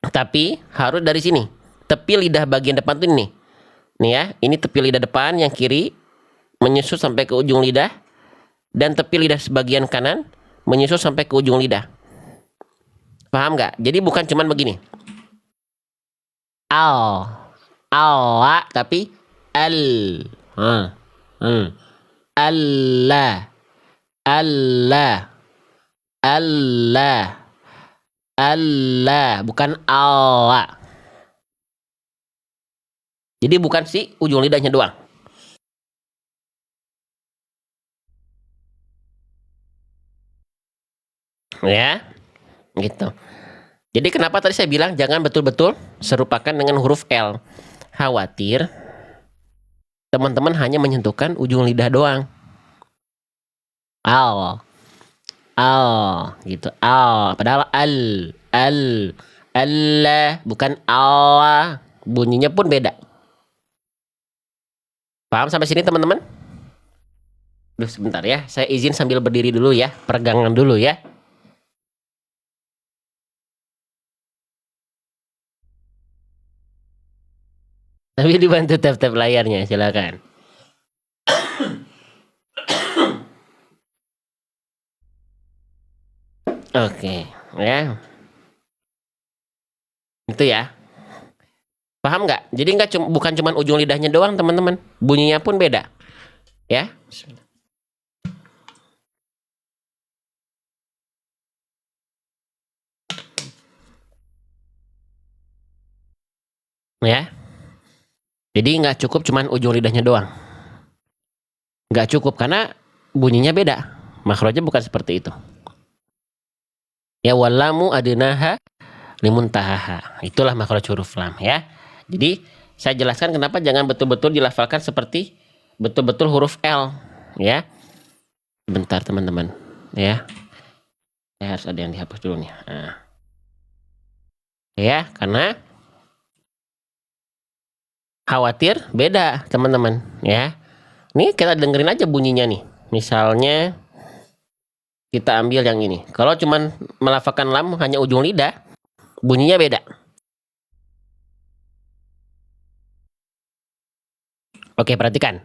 Tapi harus dari sini. Tepi lidah bagian depan tuh ini. Nih ya, ini tepi lidah depan yang kiri menyusut sampai ke ujung lidah dan tepi lidah sebagian kanan menyusut sampai ke ujung lidah. Paham nggak? Jadi bukan cuman begini. Al, Allah, tapi al. Allah, Allah, Allah, Allah, bukan Allah. Jadi bukan si ujung lidahnya doang. Ya, gitu. Jadi kenapa tadi saya bilang jangan betul-betul serupakan dengan huruf L. Khawatir teman-teman hanya menyentuhkan ujung lidah doang. Al, gitu. Padahal Allah, bukan Allah. Bunyinya pun beda. Paham sampai sini teman-teman? Duh, sebentar ya. Saya izin sambil berdiri dulu ya. Peregangan dulu ya. Tapi dibantu tap-tap layarnya, silakan. Oke, ya. Itu ya. Paham nggak? Jadi nggak bukan cuman ujung lidahnya doang, teman-teman. Bunyinya pun beda. Ya. Ya. Jadi nggak cukup cuman ujung lidahnya doang. Nggak cukup karena bunyinya beda. Makhrajnya bukan seperti itu. Ya walamu adnaha limuntahaha. Itulah makhraj huruf lam ya. Jadi saya jelaskan kenapa jangan betul-betul dilafalkan seperti betul-betul huruf L ya. Bentar teman-teman ya. Saya harus ada yang dihapus dulu nih. Nah. Ya, karena khawatir beda teman-teman ya. Nih kita dengerin aja bunyinya nih. Misalnya kita ambil yang ini. Kalau cuman melafalkan lam hanya ujung lidah, bunyinya beda. Oke, perhatikan.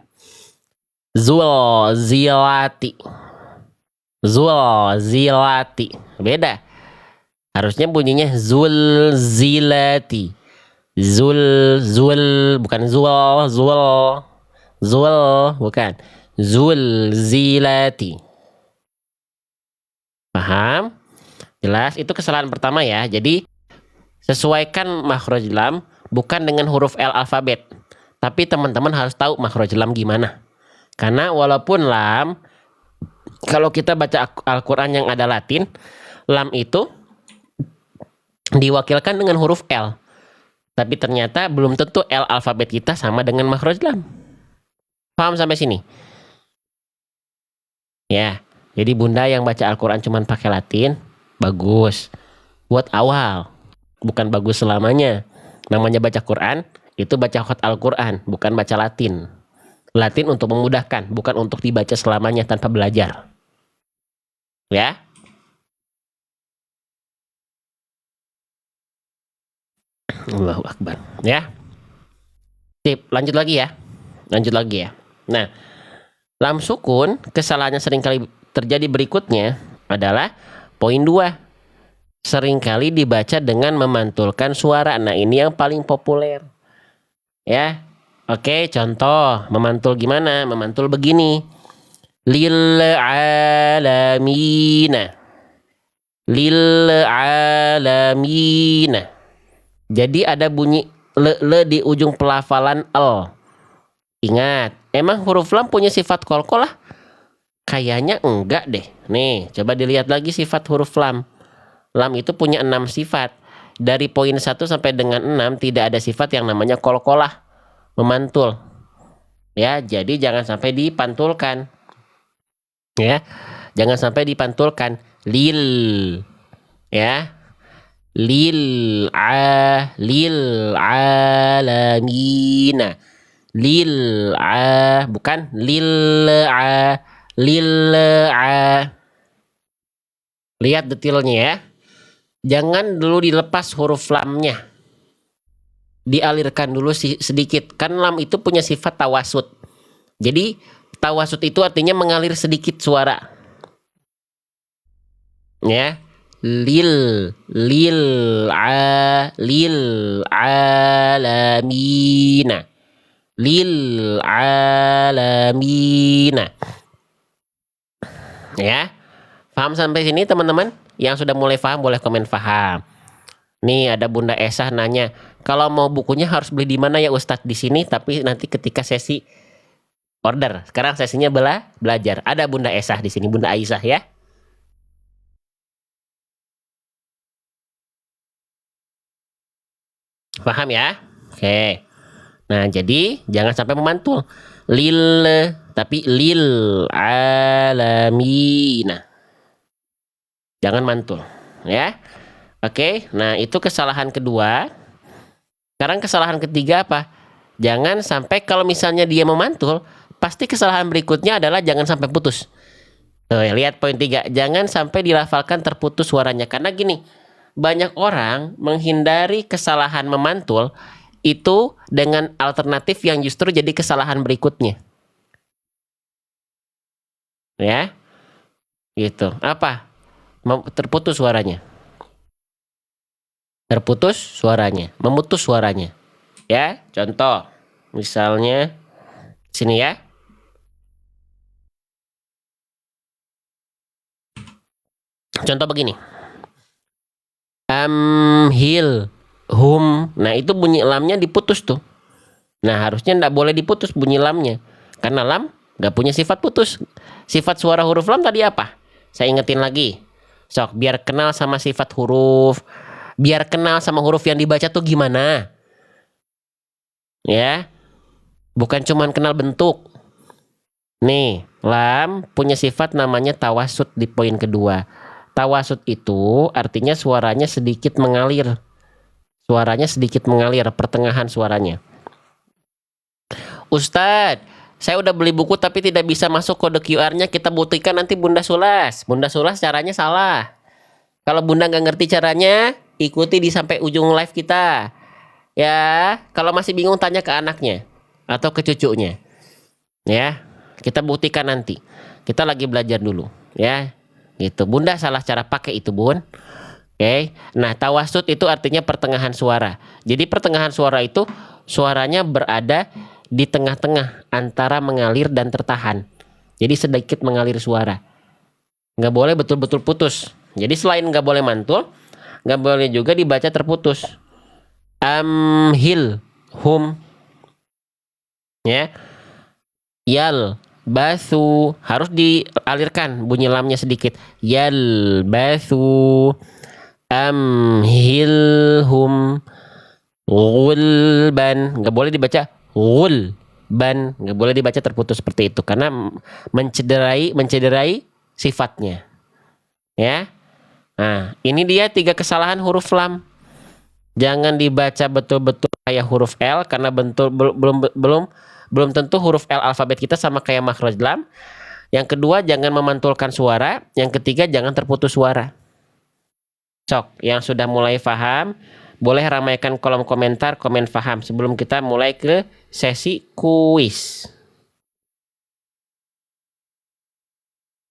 Zul zilati. Zul zilati. Beda. Harusnya bunyinya zul zilati. Zul bukan zul bukan. Zul zilati. Paham? Jelas? Itu kesalahan pertama ya. Jadi sesuaikan makhraj lam bukan dengan huruf L alfabet. Tapi teman-teman harus tahu makhraj lam gimana. Karena walaupun lam, kalau kita baca Al-Quran yang ada Latin, lam itu diwakilkan dengan huruf L. Tapi ternyata belum tentu L alfabet kita sama dengan makhraj lam. Paham sampai sini? Ya, jadi bunda yang baca Al-Quran cuma pakai Latin, bagus. Buat awal, bukan bagus selamanya. Namanya baca Quran, itu baca khat Al-Quran, bukan baca Latin. Latin untuk memudahkan, bukan untuk dibaca selamanya tanpa belajar. Ya. Allahu Akbar. Ya. Sip, lanjut lagi ya. Lanjut lagi ya. Nah, lam sukun, kesalahannya seringkali terjadi berikutnya adalah poin 2. Seringkali dibaca dengan memantulkan suara. Nah, ini yang paling populer. Ya. Oke, contoh memantul gimana? Memantul begini. Lil alamina. Lil alamina. Jadi ada bunyi le di ujung pelafalan l. Ingat, emang huruf lam punya sifat qalqalah? Kayaknya enggak deh. Nih, coba dilihat lagi sifat huruf lam. Lam itu punya 6 sifat. Dari poin 1 sampai dengan 6 tidak ada sifat yang namanya qalqalah, memantul. Ya, jadi jangan sampai dipantulkan. Ya. Jangan sampai dipantulkan. Lil. Ya. Lil alamina. Lil bukan lil Lihat detailnya ya. Jangan dulu dilepas huruf lamnya. Dialirkan dulu sedikit. Kan lam itu punya sifat tawasud. Jadi tawasud itu artinya mengalir sedikit suara. Ya. Lil alamina. Lil alamina. Ya. Paham sampai sini teman-teman? Yang sudah mulai paham boleh komen paham. Nih ada Bunda Esah nanya, kalau mau bukunya harus beli di mana ya Ustadz? Di sini, tapi nanti ketika sesi order. Sekarang sesinya belajar. Ada Bunda Esah di sini, Bunda Aisyah ya. Paham ya? Oke. Nah, jadi jangan sampai memantul. Lil, tapi lil alamina. Jangan mantul, ya. Oke. Nah, itu kesalahan kedua. Sekarang kesalahan ketiga apa? Jangan sampai kalau misalnya dia memantul, pasti kesalahan berikutnya adalah jangan sampai putus. Tuh, lihat poin 3. Jangan sampai dilafalkan terputus suaranya. Karena gini, banyak orang menghindari kesalahan memantul itu dengan alternatif yang justru jadi kesalahan berikutnya. Ya. Gitu. Apa? terputus suaranya. Terputus suaranya, memutus suaranya. Ya, contoh. Misalnya sini ya. Contoh begini. Amhil hum. Nah, itu bunyi lamnya diputus tuh. Nah, harusnya nggak boleh diputus bunyi lamnya. Karena lam nggak punya sifat putus. Sifat suara huruf lam tadi apa? Saya ingetin lagi. Sok, biar kenal sama sifat huruf. Biar kenal sama huruf yang dibaca tuh gimana. Ya. Bukan cuman kenal bentuk. Nih, lam punya sifat namanya tawasud di poin kedua. Tawasud itu artinya suaranya sedikit mengalir. Suaranya sedikit mengalir, pertengahan suaranya. Ustadz, saya udah beli buku tapi tidak bisa masuk kode QR-nya. Kita buktikan nanti Bunda Sulas. Bunda Sulas caranya salah. Kalau Bunda nggak ngerti caranya, ikuti di sampai ujung live kita. Ya, kalau masih bingung tanya ke anaknya atau ke cucunya. Ya, kita buktikan nanti. Kita lagi belajar dulu. Ya, gitu. Bunda salah cara pakai itu, Bun. Oke. Nah, tawasud itu artinya pertengahan suara. Jadi pertengahan suara itu suaranya berada di tengah-tengah antara mengalir dan tertahan. Jadi sedikit mengalir suara. Nggak boleh betul-betul putus. Jadi selain nggak boleh mantul, nggak boleh juga dibaca terputus. Amhil hum. Ya. Yal basu harus dialirkan bunyi lamnya sedikit. Yal basu. Amhilhum gulban, nggak boleh dibaca gulban, nggak boleh dibaca terputus seperti itu karena mencederai sifatnya. Ya. Nah, ini dia 3 kesalahan huruf lam. Jangan dibaca betul-betul kayak huruf L karena belum tentu huruf L alfabet kita sama kayak makhraj lam. Yang kedua, jangan memantulkan suara. Yang ketiga, jangan terputus suara. Sok, yang sudah mulai paham, boleh ramaikan kolom komentar, komen paham sebelum kita mulai ke sesi kuis.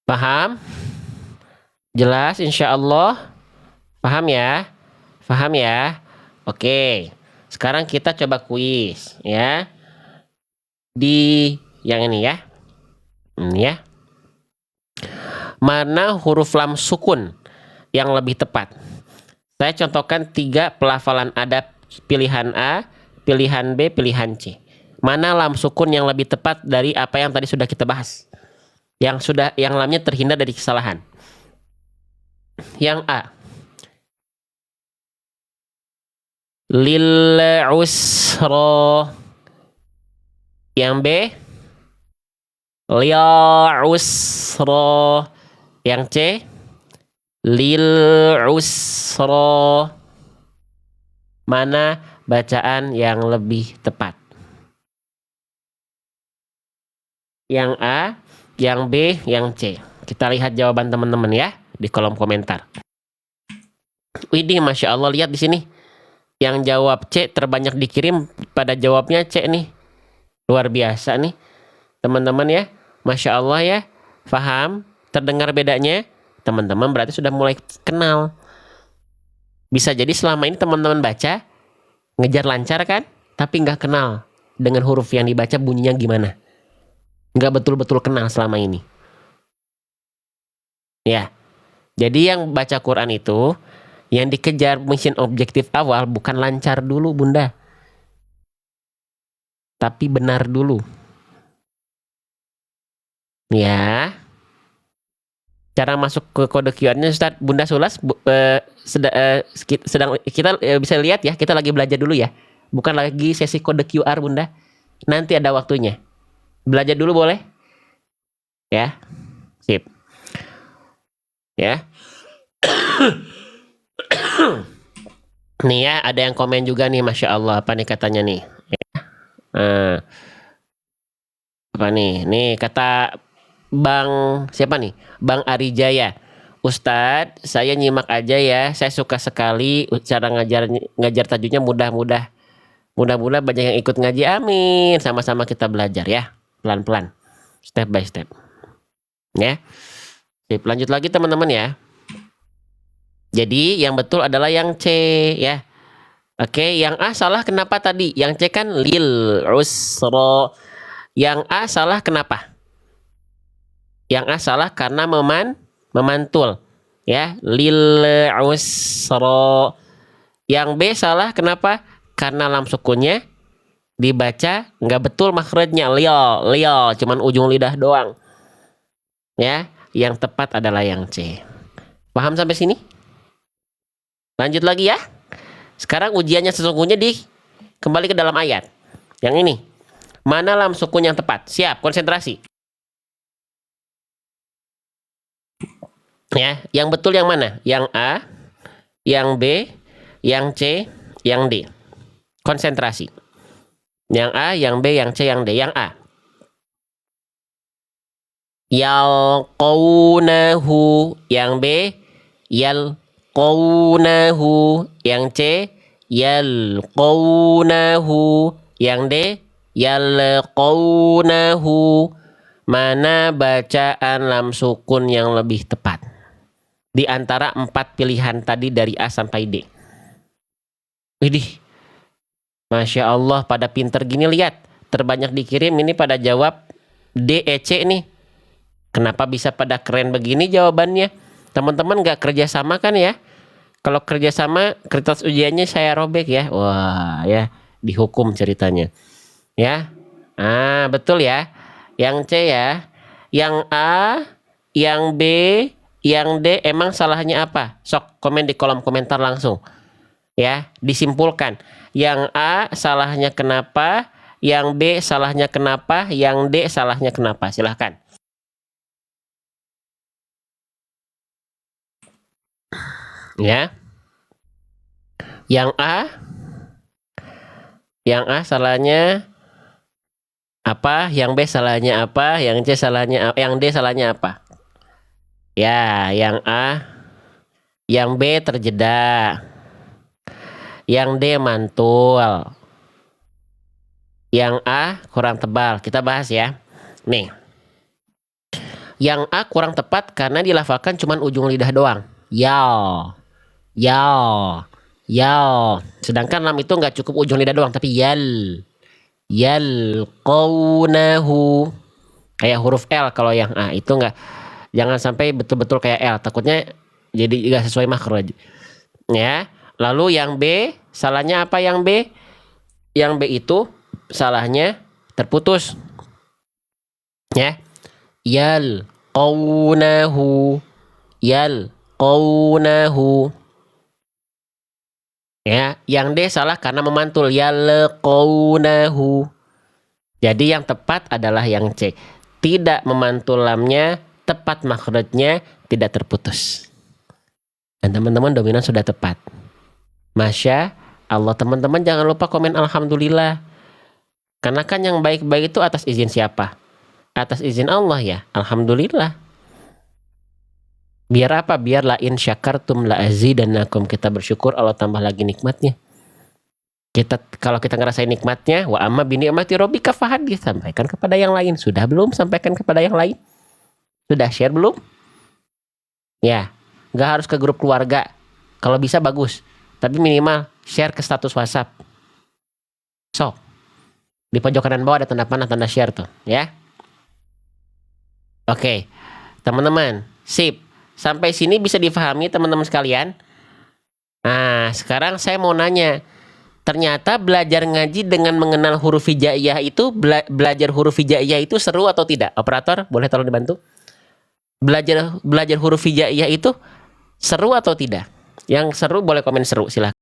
Paham? Jelas insya Allah? Paham ya? Paham ya? Oke, sekarang kita coba kuis ya. Di yang ini ya. Ini ya. Mana huruf lam sukun yang lebih tepat? Saya contohkan 3 pelafalan adab pilihan A, pilihan B, pilihan C. Mana lam sukun yang lebih tepat dari apa yang tadi sudah kita bahas? Yang lamnya terhindar dari kesalahan. Yang A. Lil usra. Yang B. Lil usra. Yang C. Lil usra. Mana bacaan yang lebih tepat? Yang A, yang B, yang C. Kita lihat jawaban teman-teman ya di kolom komentar. Widih, Masya Allah, lihat di sini. Yang jawab C terbanyak dikirim pada jawabnya C nih. Luar biasa nih teman-teman ya. Masya Allah ya. Paham? Terdengar bedanya? Teman-teman berarti sudah mulai kenal. Bisa jadi selama ini teman-teman baca ngejar lancar kan, tapi nggak kenal dengan huruf yang dibaca bunyinya gimana. Nggak betul-betul kenal selama ini. Ya, jadi yang baca Quran itu yang dikejar mission objektif awal bukan lancar dulu Bunda, tapi benar dulu. Ya. Cara masuk ke kode QR-nya Ustaz Bunda Sulas sedang kita bisa lihat ya, kita lagi belajar dulu ya. Bukan lagi sesi kode QR Bunda. Nanti ada waktunya. Belajar dulu boleh? Ya. Sip. Ya. Nih ya, ada yang komen juga nih, Masya Allah. Apa nih katanya nih? Ya. Apa nih? Nih kata Bang siapa nih? Bang Arijaya. Ustadz, saya nyimak aja ya. Saya suka sekali cara ngajar tajwidnya mudah-mudahan banyak yang ikut ngaji. Amin. Sama-sama kita belajar ya. Pelan-pelan. Step by step. Ya. Sip, lanjut lagi teman-teman ya. Jadi yang betul adalah yang C ya. Oke, yang A salah kenapa tadi? Yang C kan lil usra. Yang A salah kenapa? Yang A salah karena memantul. Ya, lil usra. Yang B salah kenapa? Karena lam sukunnya dibaca nggak betul makhrajnya, lil, cuman ujung lidah doang. Ya, yang tepat adalah yang C. Paham sampai sini? Lanjut lagi ya. Sekarang ujiannya sesungguhnya kembali ke dalam ayat. Yang ini. Mana lam sukun yang tepat? Siap, konsentrasi. Ya, yang betul yang mana? Yang A, yang B, yang C, yang D. Konsentrasi. Yang A, yang B, yang C, yang D. Yang A. Yalqawnahu. Yang B, yalqawnahu. Yang C, yalqawnahu. Yang D, yalqawnahu. Mana bacaan lam sukun yang lebih tepat di antara 4 pilihan tadi dari A sampai D? Widih, Masya Allah, pada pinter gini. Lihat, terbanyak dikirim ini pada jawab D, E, C nih. Kenapa bisa pada keren begini jawabannya? Teman-teman gak kerjasama kan ya? Kalau kerjasama, kertas ujiannya saya robek ya. Wah ya, dihukum ceritanya. Ya, betul ya. Yang C ya. Yang A, yang B, yang D emang salahnya apa? Sok komen di kolom komentar langsung. Ya, disimpulkan. Yang A salahnya kenapa? Yang B salahnya kenapa? Yang D salahnya kenapa? Silahkan. Ya. Yang A salahnya apa? Yang B salahnya apa? Yang C salahnya apa? Yang D salahnya apa? Ya, yang A, yang B terjeda. Yang D mantul. Yang A kurang tebal. Kita bahas ya. Nih. Yang A kurang tepat karena dilafalkan cuman ujung lidah doang. Yal. Sedangkan lam itu nggak cukup ujung lidah doang, tapi yalqawnahu. Kayak huruf L kalau yang A itu nggak, jangan sampai betul-betul kayak L, takutnya jadi nggak sesuai makhraj. Ya. Lalu yang B, salahnya apa yang B? Yang B itu salahnya terputus. Ya. Yalqawnahu. Ya, yang D salah karena memantul, yalqawnahu. Jadi yang tepat adalah yang C. Tidak memantul lamnya, tepat makhrajnya, tidak terputus. Dan teman-teman dominan sudah tepat. Masya Allah, teman-teman jangan lupa komen alhamdulillah. Karena kan yang baik-baik itu atas izin siapa? Atas izin Allah ya. Alhamdulillah. Biar apa? Biar la in syakartum la azidannakum. Kita bersyukur Allah tambah lagi nikmatnya. Kalau kita ngerasain nikmatnya, wa amma bi ni'mati rabbika fahadits, sampaikan kepada yang lain. Sudah belum sampaikan kepada yang lain? Sudah share belum? Ya, nggak harus ke grup keluarga. Kalau bisa bagus. Tapi minimal share ke status WhatsApp. So, di pojok kanan bawah ada tanda panah, tanda share tuh, ya. Oke, teman-teman, sip. Sampai sini bisa difahami teman-teman sekalian? Nah, sekarang saya mau nanya. Ternyata belajar ngaji dengan mengenal huruf hijaiyah itu, belajar huruf hijaiyah itu seru atau tidak? Operator, boleh tolong dibantu? Belajar huruf hijaiyah itu seru atau tidak? Yang seru boleh komen seru, silahkan.